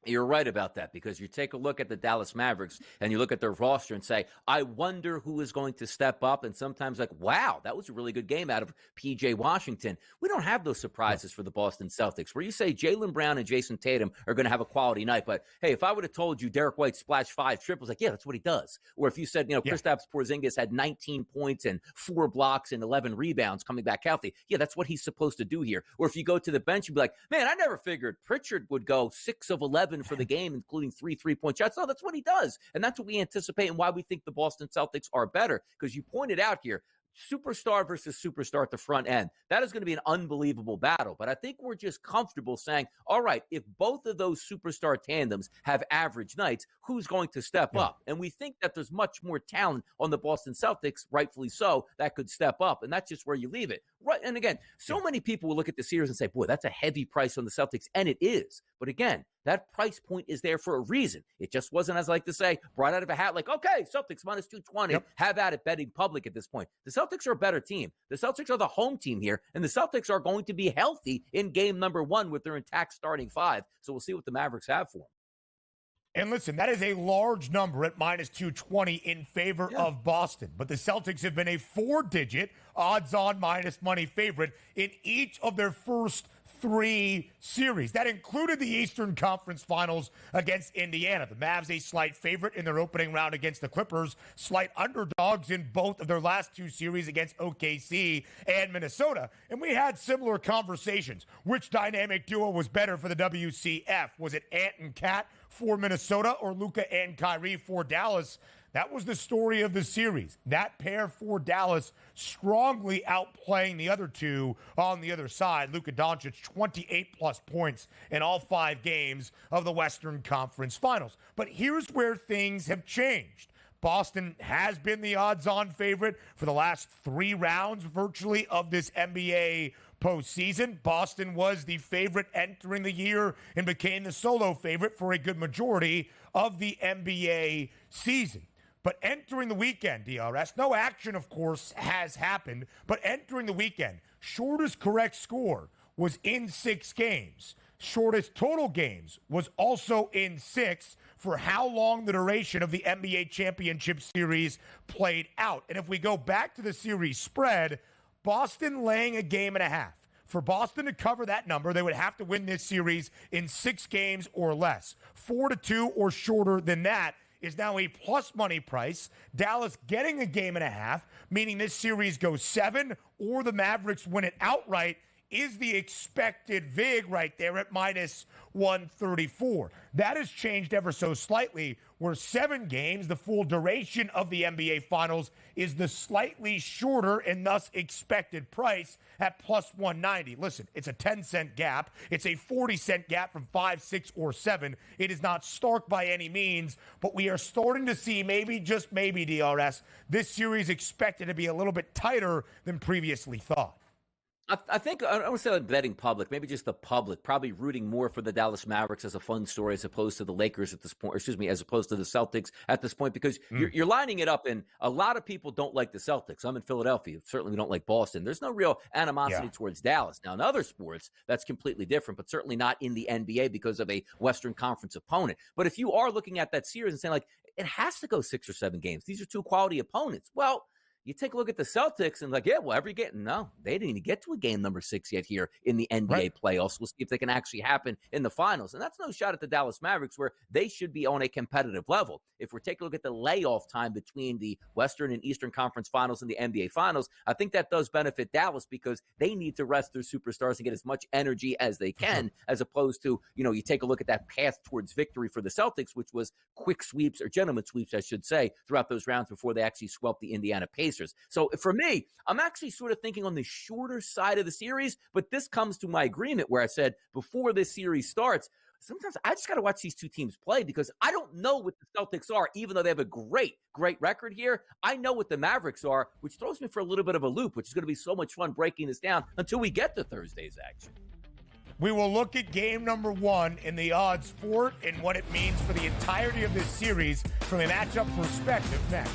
You're right about that, because you take a look at the Dallas Mavericks and you look at their roster and say, I wonder who is going to step up. And sometimes like, wow, that was a really good game out of P.J. Washington. We don't have those surprises for the Boston Celtics where you say Jaylen Brown and Jason Tatum are going to have a quality night. But hey, if I would have told you Derek White splashed 5 triples, like, yeah, that's what he does. Or if you said, Kristaps Porzingis had 19 points and 4 blocks and 11 rebounds coming back healthy. Yeah, that's what he's supposed to do here. Or if you go to the bench, you'd be like, man, I never figured Pritchard would go 6 of 11 for the game, including 3 3-point shots. No, that's what he does. And that's what we anticipate and why we think the Boston Celtics are better. Because you pointed out here, superstar versus superstar at the front end. That is going to be an unbelievable battle. But I think we're just comfortable saying, all right, if both of those superstar tandems have average nights, who's going to step up? And we think that there's much more talent on the Boston Celtics, rightfully so, that could step up. And that's just where you leave it. Right. And again, so many people will look at the series and say, boy, that's a heavy price on the Celtics. And it is. But again, that price point is there for a reason. It just wasn't, as I like to say, brought out of a hat like, okay, Celtics minus 220, have at it betting public at this point. The Celtics are a better team. The Celtics are the home team here, and the Celtics are going to be healthy in game number 1 with their intact starting 5. So we'll see what the Mavericks have for them. And listen, that is a large number at minus 220 in favor of Boston. But the Celtics have been a 4-digit odds-on minus money favorite in each of their first 3 series. That included the Eastern Conference Finals against Indiana. The Mavs a slight favorite in their opening round against the Clippers, slight underdogs in both of their last 2 series against OKC and Minnesota. And we had similar conversations. Which dynamic duo was better for the WCF? Was it Ant and Cat for Minnesota or Luka and Kyrie for Dallas? That was the story of the series. That pair for Dallas strongly outplaying the other two on the other side. Luka Doncic, 28-plus points in all 5 games of the Western Conference Finals. But here's where things have changed. Boston has been the odds-on favorite for the last 3 rounds virtually of this NBA postseason. Boston was the favorite entering the year and became the solo favorite for a good majority of the NBA season. But entering the weekend, DRS, no action, of course, has happened, but entering the weekend, shortest correct score was in 6 games. Shortest total games was also in 6 for how long the duration of the NBA championship series played out. And if we go back to the series spread, Boston laying a game and a half. For Boston to cover that number, they would have to win this series in 6 games or less. 4-2 or shorter than that is now a plus money price. Dallas getting a game and a half, meaning this series goes 7 or the Mavericks win it outright, is the expected VIG right there at minus 134. That has changed ever so slightly, where 7 games, the full duration of the NBA Finals, is the slightly shorter and thus expected price at plus 190. Listen, it's a 10-cent gap. It's a 40-cent gap from 5, 6, or 7. It is not stark by any means, but we are starting to see, maybe, just maybe, DRS, this series expected to be a little bit tighter than previously thought. I think, I don't want to say the betting public, maybe just the public, probably rooting more for the Dallas Mavericks as a fun story as opposed to the Lakers at this point, or excuse me, as opposed to the Celtics at this point, because you're lining it up, and a lot of people don't like the Celtics. I'm in Philadelphia. Certainly we don't like Boston. There's no real animosity towards Dallas. Now, in other sports, that's completely different, but certainly not in the NBA because of a Western Conference opponent. But if you are looking at that series and saying, like, it has to go 6 or 7 games, these are 2 quality opponents. Well, you take a look at the Celtics and no, they didn't even get to a game number 6 yet here in the NBA playoffs. We'll see if they can actually happen in the finals. And that's no shot at the Dallas Mavericks, where they should be on a competitive level. If we're taking a look at the layoff time between the Western and Eastern Conference Finals and the NBA Finals, I think that does benefit Dallas because they need to rest their superstars and get as much energy as they can, as opposed to, you take a look at that path towards victory for the Celtics, which was quick sweeps, or gentlemen sweeps, I should say, throughout those rounds before they actually swept the Indiana Pacers. So for me, I'm actually sort of thinking on the shorter side of the series, but this comes to my agreement where I said before this series starts, sometimes I just got to watch these 2 teams play because I don't know what the Celtics are, even though they have a great record here. I know what the Mavericks are, which throws me for a little bit of a loop, which is going to be so much fun breaking this down until we get to Thursday's action. We will look at game number 1 in the odds for it and what it means for the entirety of this series from a matchup perspective next.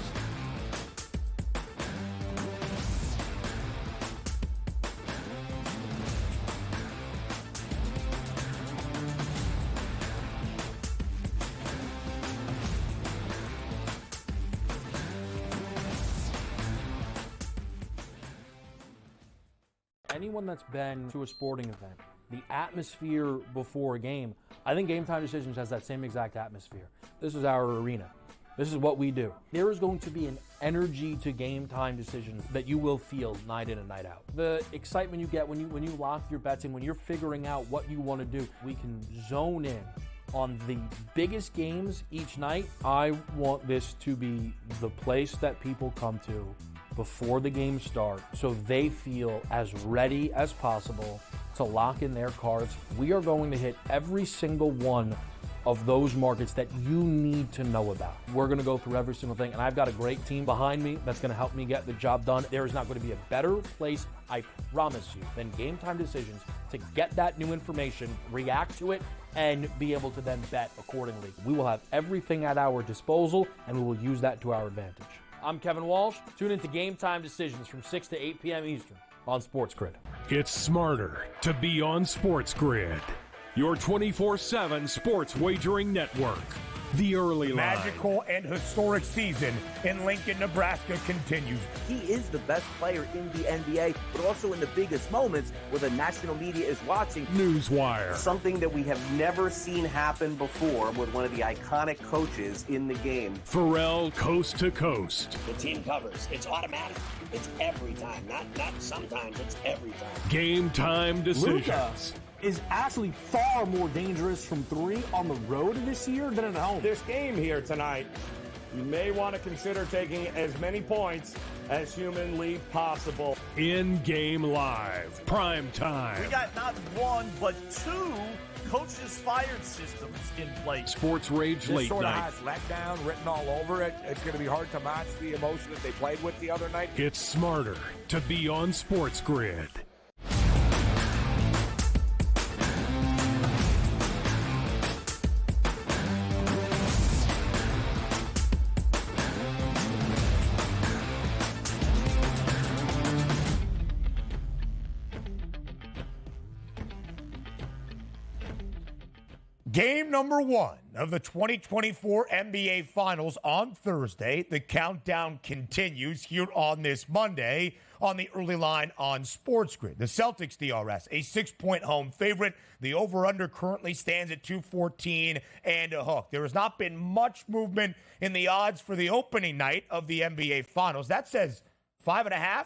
Anyone that's been to a sporting event, the atmosphere before a game, I think Game Time Decisions has that same exact atmosphere. This is our arena. This is what we do. There is going to be an energy to Game Time Decisions that you will feel night in and night out. The excitement you get when you lock your bets in, when you're figuring out what you want to do, we can zone in on the biggest games each night. I want this to be the place that people come to before the game starts so they feel as ready as possible to lock in their cards. We are going to hit every single one of those markets that you need to know about. We're going to go through every single thing, and I've got a great team behind me that's going to help me get the job done. There is not going to be a better place, I promise you, than Game Time Decisions to get that new information, react to it, and be able to then bet accordingly. We will have everything at our disposal, and we will use that to our advantage. I'm Kevin Walsh. Tune into Game Time Decisions from 6 to 8 p.m. Eastern on SportsGrid. It's smarter to be on SportsGrid, your 24/7 sports wagering network. The early line. Magical and historic season in Lincoln, Nebraska continues. He is the best player in the NBA, but also in the biggest moments where the national media is watching. Newswire. Something that we have never seen happen before with one of the iconic coaches in the game. Pharrell, coast to coast. The team covers. It's automatic. It's every time. Not sometimes. It's every time. Game Time Decisions. Luka is actually far more dangerous from 3 on the road this year than at home. This game here tonight, you may want to consider taking as many points as humanly possible. In-game live, prime time. We got not 1, but 2 coaches fired systems in place. Sports Rage This late sort night. of has letdown written all over it. It's going to be hard to match the emotion that they played with the other night. It's smarter to be on SportsGrid. Game number 1 of the 2024 NBA Finals on Thursday. The countdown continues here on this Monday on the early line on SportsGrid. The Celtics DRS, a 6-point home favorite. The over-under currently stands at 214 and a hook. There has not been much movement in the odds for the opening night of the NBA Finals. That says 5.5,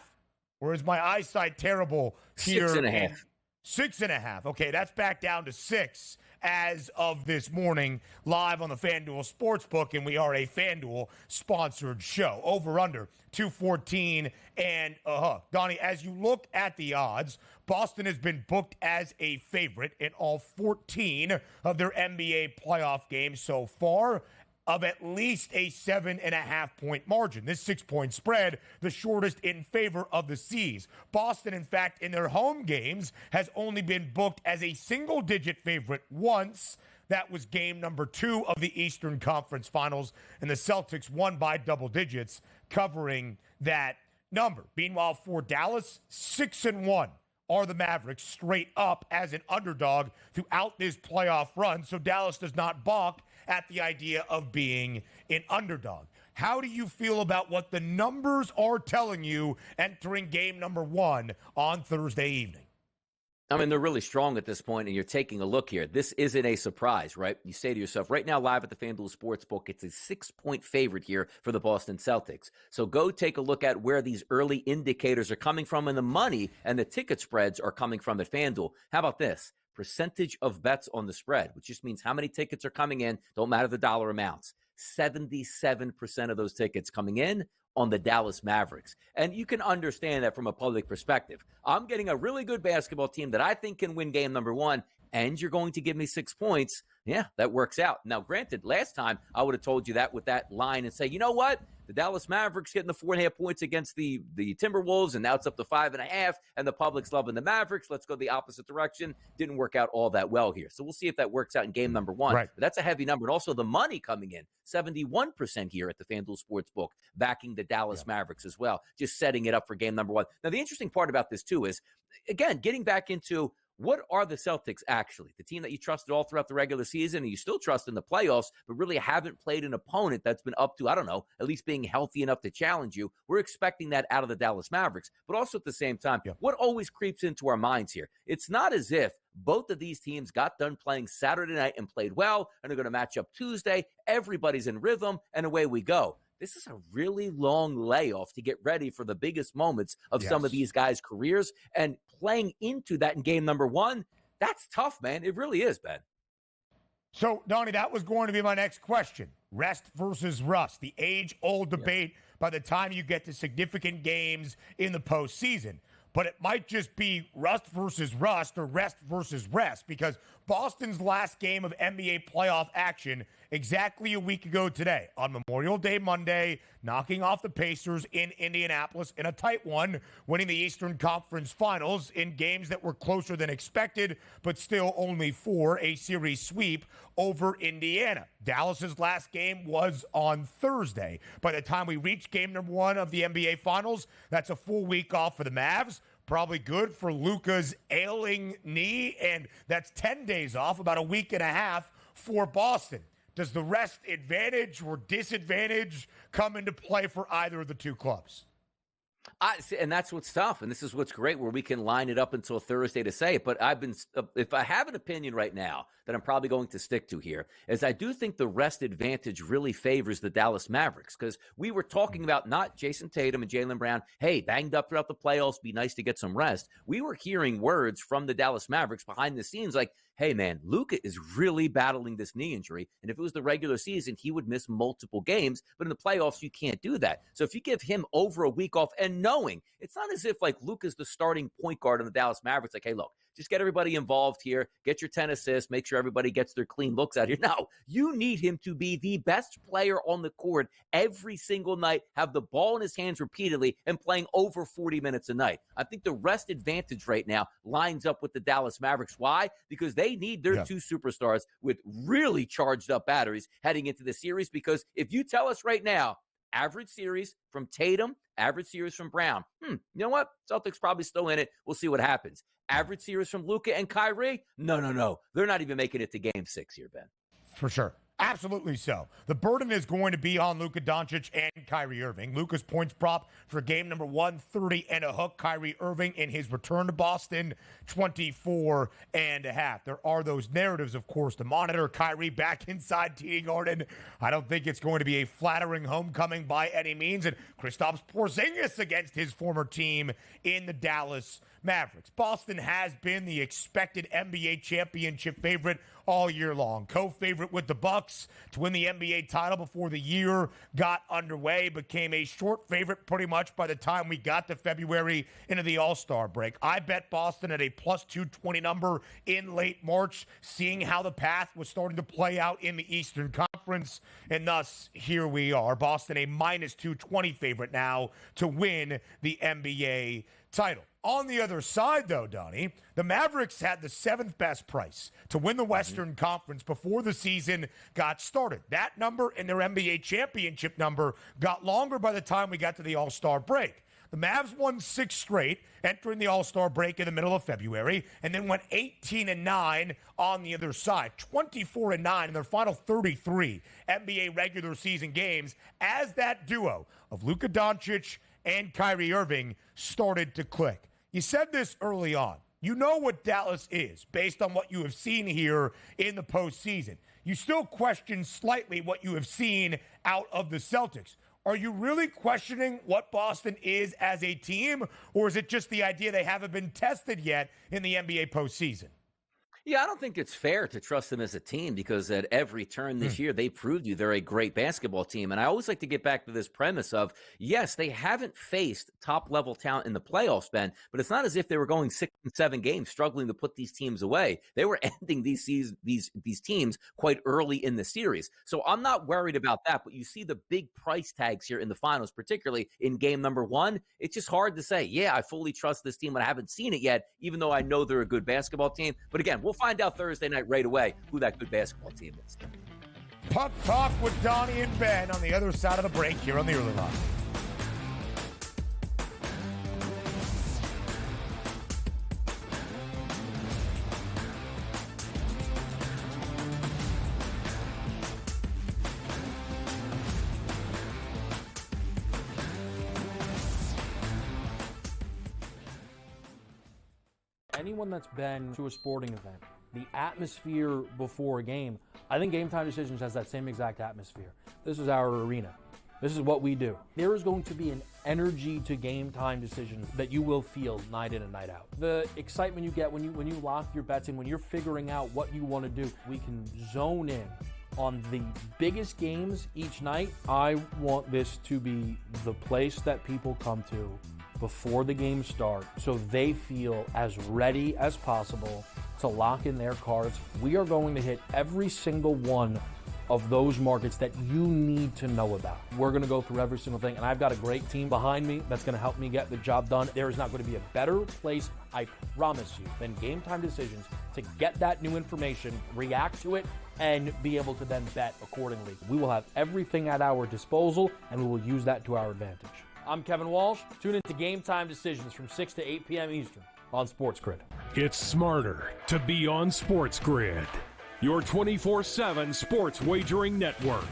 or is my eyesight terrible here? 6.5. 6.5. Okay, that's back down to 6 as of this morning, live on the FanDuel Sportsbook, and we are a FanDuel-sponsored show. Over-under 214 and a hook. Donnie, as you look at the odds, Boston has been booked as a favorite in all 14 of their NBA playoff games so far, of at least a 7.5-point margin. This 6-point spread, the shortest in favor of the C's. Boston, in fact, in their home games, has only been booked as a single-digit favorite once. That was game number 2 of the Eastern Conference Finals, and the Celtics won by double digits, covering that number. Meanwhile, for Dallas, 6-1 are the Mavericks straight up as an underdog throughout this playoff run, so Dallas does not balk at the idea of being an underdog. How do you feel about what the numbers are telling you entering game number 1 on Thursday evening? I mean, they're really strong at this point, and you're taking a look here. This isn't a surprise, right? You say to yourself, right now, live at the FanDuel Sportsbook, it's a 6-point favorite here for the Boston Celtics. So go take a look at where these early indicators are coming from, and the money and the ticket spreads are coming from at FanDuel. How about this? Percentage of bets on the spread, which just means how many tickets are coming in, don't matter the dollar amounts. 77% of those tickets coming in on the Dallas Mavericks. And you can understand that from a public perspective. I'm getting a really good basketball team that I think can win game number 1, and you're going to give me 6 points. Yeah, that works out. Now, granted, last time I would have told you that with that line and say, you know what? The Dallas Mavericks getting the 4.5 points against the Timberwolves, and now it's up to 5.5, and the public's loving the Mavericks. Let's go the opposite direction. Didn't work out all that well here. So we'll see if that works out in game number 1. Right. But that's a heavy number. And also the money coming in, 71% here at the FanDuel Sportsbook, backing the Dallas Mavericks as well, just setting it up for game number 1. Now, the interesting part about this, too, is, again, getting back into what are the Celtics actually? The team that you trusted all throughout the regular season and you still trust in the playoffs, but really haven't played an opponent that's been up to, I don't know, at least being healthy enough to challenge you. We're expecting that out of the Dallas Mavericks. But also at the same time, what always creeps into our minds here? It's not as if both of these teams got done playing Saturday night and played well and are going to match up Tuesday. Everybody's in rhythm, and away we go. This is a really long layoff to get ready for the biggest moments of some of these guys' careers, and playing into that in game number 1, that's tough, man. It really is, Ben. So, Donnie, that was going to be my next question. Rest versus rust, the age-old debate by the time you get to significant games in the postseason. But it might just be rust versus rust or rest versus rest, because Boston's last game of NBA playoff action exactly a week ago today, on Memorial Day Monday, knocking off the Pacers in Indianapolis in a tight one, winning the Eastern Conference Finals in games that were closer than expected, but still only for a series sweep over Indiana. Dallas's last game was on Thursday. By the time we reach game number 1 of the NBA Finals, that's a full week off for the Mavs. Probably good for Luka's ailing knee, and that's 10 days off, about a week and a half for Boston. Does the rest advantage or disadvantage come into play for either of the two clubs? And that's what's tough, and this is what's great, where we can line it up until Thursday to say it. But if I have an opinion right now that I'm probably going to stick to here, is I do think the rest advantage really favors the Dallas Mavericks, because we were talking about not Jason Tatum and Jaylen Brown, hey, banged up throughout the playoffs, be nice to get some rest. We were hearing words from the Dallas Mavericks behind the scenes like, hey, man, Luka is really battling this knee injury, and if it was the regular season, he would miss multiple games, but in the playoffs, you can't do that. So if you give him over a week off, and knowing, it's not as if like Luka's the starting point guard on the Dallas Mavericks, like, hey, look, just get everybody involved here, get your 10 assists, make sure everybody gets their clean looks out here. No, you need him to be the best player on the court every single night, have the ball in his hands repeatedly, and playing over 40 minutes a night. I think the rest advantage right now lines up with the Dallas Mavericks. Why? Because they need their two superstars with really charged up batteries heading into the series, because if you tell us right now, average series from Tatum Average series from Brown. You know what? Celtics probably still in it. We'll see what happens. Average series from Luka and Kyrie? No. They're not even making it to game 6 here, Ben. For sure. Absolutely so. The burden is going to be on Luka Doncic and Kyrie Irving. Luka's points prop for game number 130 and a hook. Kyrie Irving in his return to Boston, 24 and a half. There are those narratives, of course, to monitor. Kyrie back inside TD Garden. I don't think it's going to be a flattering homecoming by any means. And Kristaps Porzingis against his former team in the Dallas Mavericks. Boston has been the expected NBA championship favorite all year long. Co-favorite with the Bucks to win the NBA title before the year got underway. Became a short favorite pretty much by the time we got to February into the All-Star break. I bet Boston at a plus 220 number in late March, seeing how the path was starting to play out in the Eastern Conference. And thus, here we are. Boston a minus 220 favorite now to win the NBA title. On the other side, though, Donnie, the Mavericks had the 7th best price to win the Western Conference before the season got started. That number and their NBA championship number got longer by the time we got to the All-Star break. The Mavs won 6 straight, entering the All-Star break in the middle of February, and then went 18-9 on the other side, 24-9 in their final 33 NBA regular season games as that duo of Luka Doncic and Kyrie Irving started to click. You said this early on. You know what Dallas is based on what you have seen here in the postseason. You still question slightly what you have seen out of the Celtics. Are you really questioning what Boston is as a team, or is it just the idea they haven't been tested yet in the NBA postseason? Yeah, I don't think it's fair to trust them as a team because at every turn this year, they proved you they're a great basketball team. And I always like to get back to this premise of, yes, they haven't faced top-level talent in the playoffs, Ben, but it's not as if they were going 6 and 7 games struggling to put these teams away. They were ending these teams quite early in the series. So I'm not worried about that, but you see the big price tags here in the finals, particularly in game number 1. It's just hard to say, yeah, I fully trust this team, but I haven't seen it yet, even though I know they're a good basketball team. But again, we'll find out Thursday night right away who that good basketball team is. Puck Talk with Donnie and Ben on the other side of the break here on the Early Line. Anyone that's been to a sporting event, the atmosphere before a game, I think Game Time Decisions has that same exact atmosphere. This is our arena. This is what we do. There is going to be an energy to Game Time Decisions that you will feel night in and night out. The excitement you get when you lock your bets in, when you're figuring out what you want to do, we can zone in on the biggest games each night. I want this to be the place that people come to before the games start so they feel as ready as possible to lock in their cards. We are going to hit every single one of those markets that you need to know about. We're going to go through every single thing, and I've got a great team behind me that's going to help me get the job done. There is not going to be a better place, I promise you, than Game Time Decisions to get that new information, react to it, and be able to then bet accordingly. We will have everything at our disposal, and we will use that to our advantage. I'm Kevin Walsh. Tune in to Game Time Decisions from 6 to 8 p.m. Eastern on SportsGrid. It's smarter to be on SportsGrid, your 24/7 sports wagering network.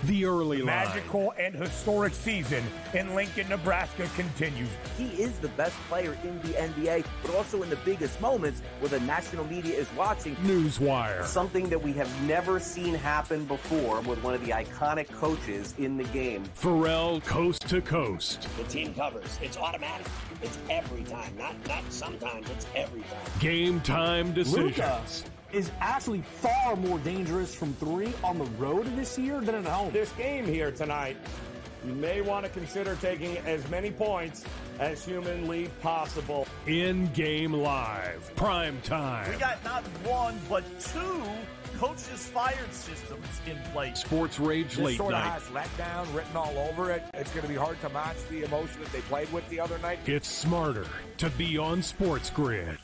The Early Line. Magical and historic season in Lincoln, Nebraska continues. He is the best player in the NBA, but also in the biggest moments where the national media is watching. Newswire. Something that we have never seen happen before with one of the iconic coaches in the game. Pharrell Coast to Coast. The team covers. It's automatic. It's every time. Not sometimes. It's every time. Game Time Decisions. Luka is actually far more dangerous from 3 on the road this year than at home. This game here tonight, you may want to consider taking as many points as humanly possible. In-game live, prime time. We got not 1, but 2 coaches fired systems in place. Sports Rage This Late sort of Night. has letdown written all over it. It's going to be hard to match the emotion that they played with the other night. It's smarter to be on SportsGrid.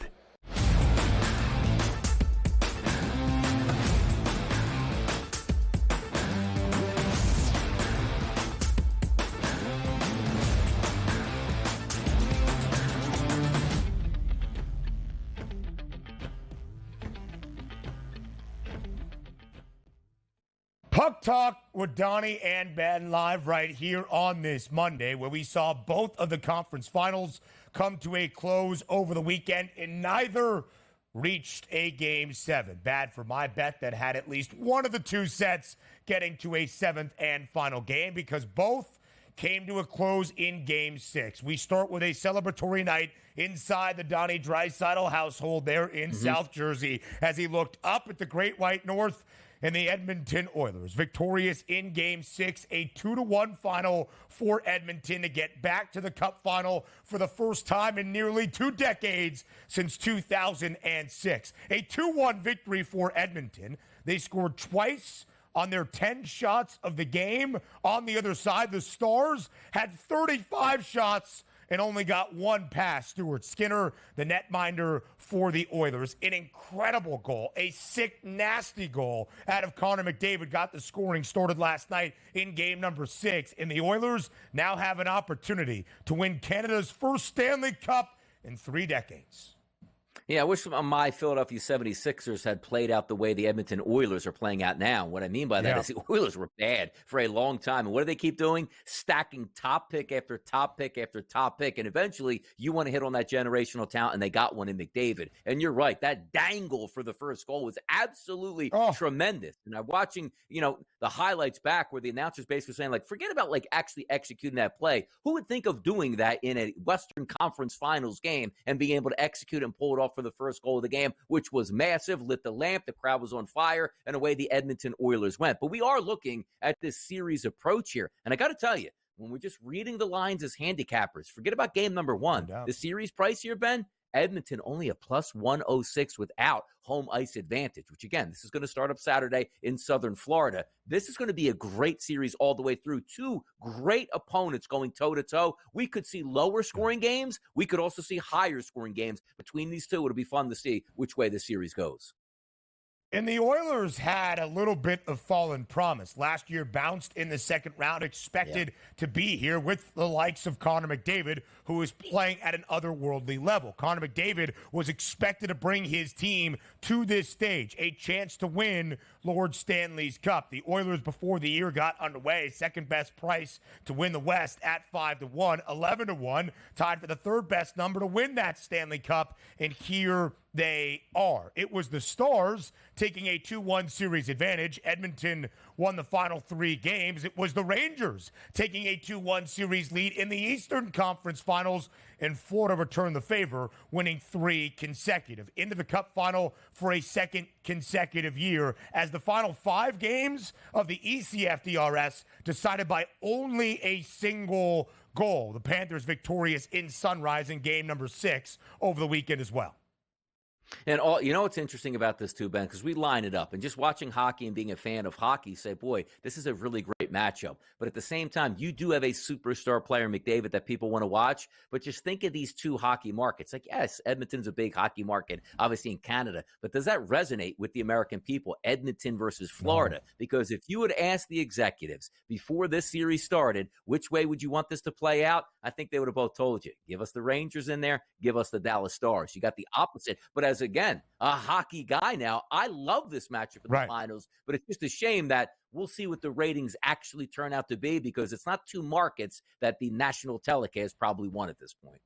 Puck Talk with Donnie and Ben live right here on this Monday, where we saw both of the conference finals come to a close over the weekend, and neither reached a Game 7. Bad for my bet that had at least one of the two sets getting to a seventh and final game, because both came to a close in Game 6. We start with a celebratory night inside the Donnie Draisaitl household there in South Jersey as he looked up at the Great White North and the Edmonton Oilers, victorious in Game 6, a 2-1 final for Edmonton to get back to the Cup final for the first time in nearly 2 decades since 2006. A 2-1 victory for Edmonton. They scored twice on their 10 shots of the game. On the other side, the Stars had 35 shots and only got one pass. Stuart Skinner, the netminder for the Oilers. An incredible goal, a sick, nasty goal out of Connor McDavid. Got the scoring started last night in game number 6. And the Oilers now have an opportunity to win Canada's first Stanley Cup in 3 decades. Yeah, I wish my Philadelphia 76ers had played out the way the Edmonton Oilers are playing out now. What I mean by that is the Oilers were bad for a long time. And what do they keep doing? Stacking top pick after top pick after top pick. And eventually you want to hit on that generational talent, and they got one in McDavid. And you're right, that dangle for the first goal was absolutely tremendous. And I'm watching, the highlights back where the announcer's basically saying, forget about actually executing that play. Who would think of doing that in a Western Conference Finals game and being able to execute and pull it off for the first goal of the game, which was massive, lit the lamp, the crowd was on fire, and away the Edmonton Oilers went. But we are looking at this series approach here. And I got to tell you, when we're just reading the lines as handicappers, forget about game number 1. The series price here, Ben, Edmonton only a plus 106 without home ice advantage, which again, this is going to start up Saturday in Southern Florida. This is going to be a great series all the way through. 2 great opponents going toe-to-toe. We could see lower scoring games. We could also see higher scoring games between these two. It'll be fun to see which way the series goes. And the Oilers had a little bit of fallen promise. Last year, bounced in the second round, expected to be here with the likes of Connor McDavid, who is playing at an otherworldly level. Connor McDavid was expected to bring his team to this stage, a chance to win Lord Stanley's Cup. The Oilers, before the year got underway, second best price to win the West at 5-1, 11-1, tied for the third best number to win that Stanley Cup, and here they are. It was the Stars taking a 2-1 series advantage. Edmonton won the final 3 games. It was the Rangers taking a 2-1 series lead in the Eastern Conference Finals, and Florida returned the favor, winning 3 consecutive. Into the Cup final for a second consecutive year, as the final 5 games of the ECF-DRS decided by only a single goal. The Panthers victorious in Sunrise in game number 6 over the weekend as well. And what's interesting about this too, Ben, because we line it up, and just watching hockey and being a fan of hockey, say, boy, this is a really great matchup. But at the same time, you do have a superstar player, McDavid, that people want to watch. But just think of these 2 hockey markets. Yes, Edmonton's a big hockey market, obviously in Canada. But does that resonate with the American people, Edmonton versus Florida? No. Because if you had asked the executives before this series started, which way would you want this to play out? I think they would have both told you, give us the Rangers in there, give us the Dallas Stars. You got the opposite. But as again, a hockey guy now, I love this matchup in the finals, but it's just a shame that we'll see what the ratings actually turn out to be, because it's not 2 markets that the national telecast probably won at this point.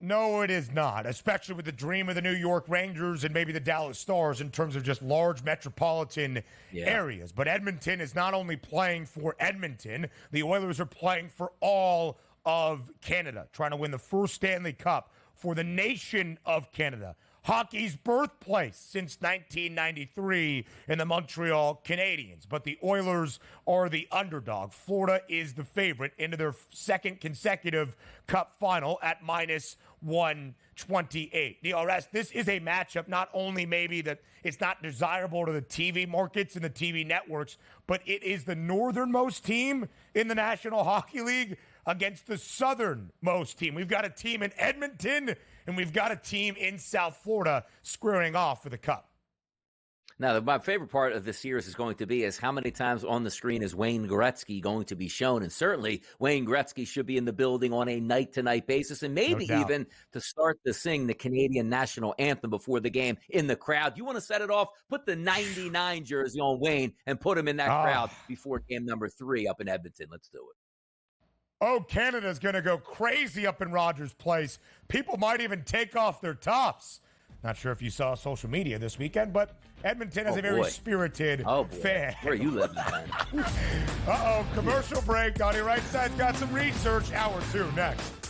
No, it is not, especially with the dream of the New York Rangers and maybe the Dallas Stars in terms of just large metropolitan areas. But Edmonton is not only playing for Edmonton, the Oilers are playing for all of Canada, trying to win the first Stanley Cup for the nation of Canada. Hockey's birthplace since 1993 in the Montreal Canadiens. But the Oilers are the underdog. Florida is the favorite into their second consecutive Cup final at minus 128. DRS, this is a matchup not only maybe that it's not desirable to the TV markets and the TV networks, but it is the northernmost team in the National Hockey League against the southernmost team. We've got a team in Edmonton, and we've got a team in South Florida squaring off for the Cup. Now, my favorite part of this series is going to be how many times on the screen is Wayne Gretzky going to be shown? And certainly Wayne Gretzky should be in the building on a night-to-night basis, and maybe even to start to sing the Canadian national anthem before the game in the crowd. You want to set it off? Put the 99 jersey on Wayne and put him in that crowd before game number 3 up in Edmonton. Let's do it. Oh, Canada's going to go crazy up in Rogers Place. People might even take off their tops. Not sure if you saw social media this weekend, but Edmonton is a very spirited fan. Where are you living, man? Commercial break. Donnie Right Side's got some research. Hour 2 next.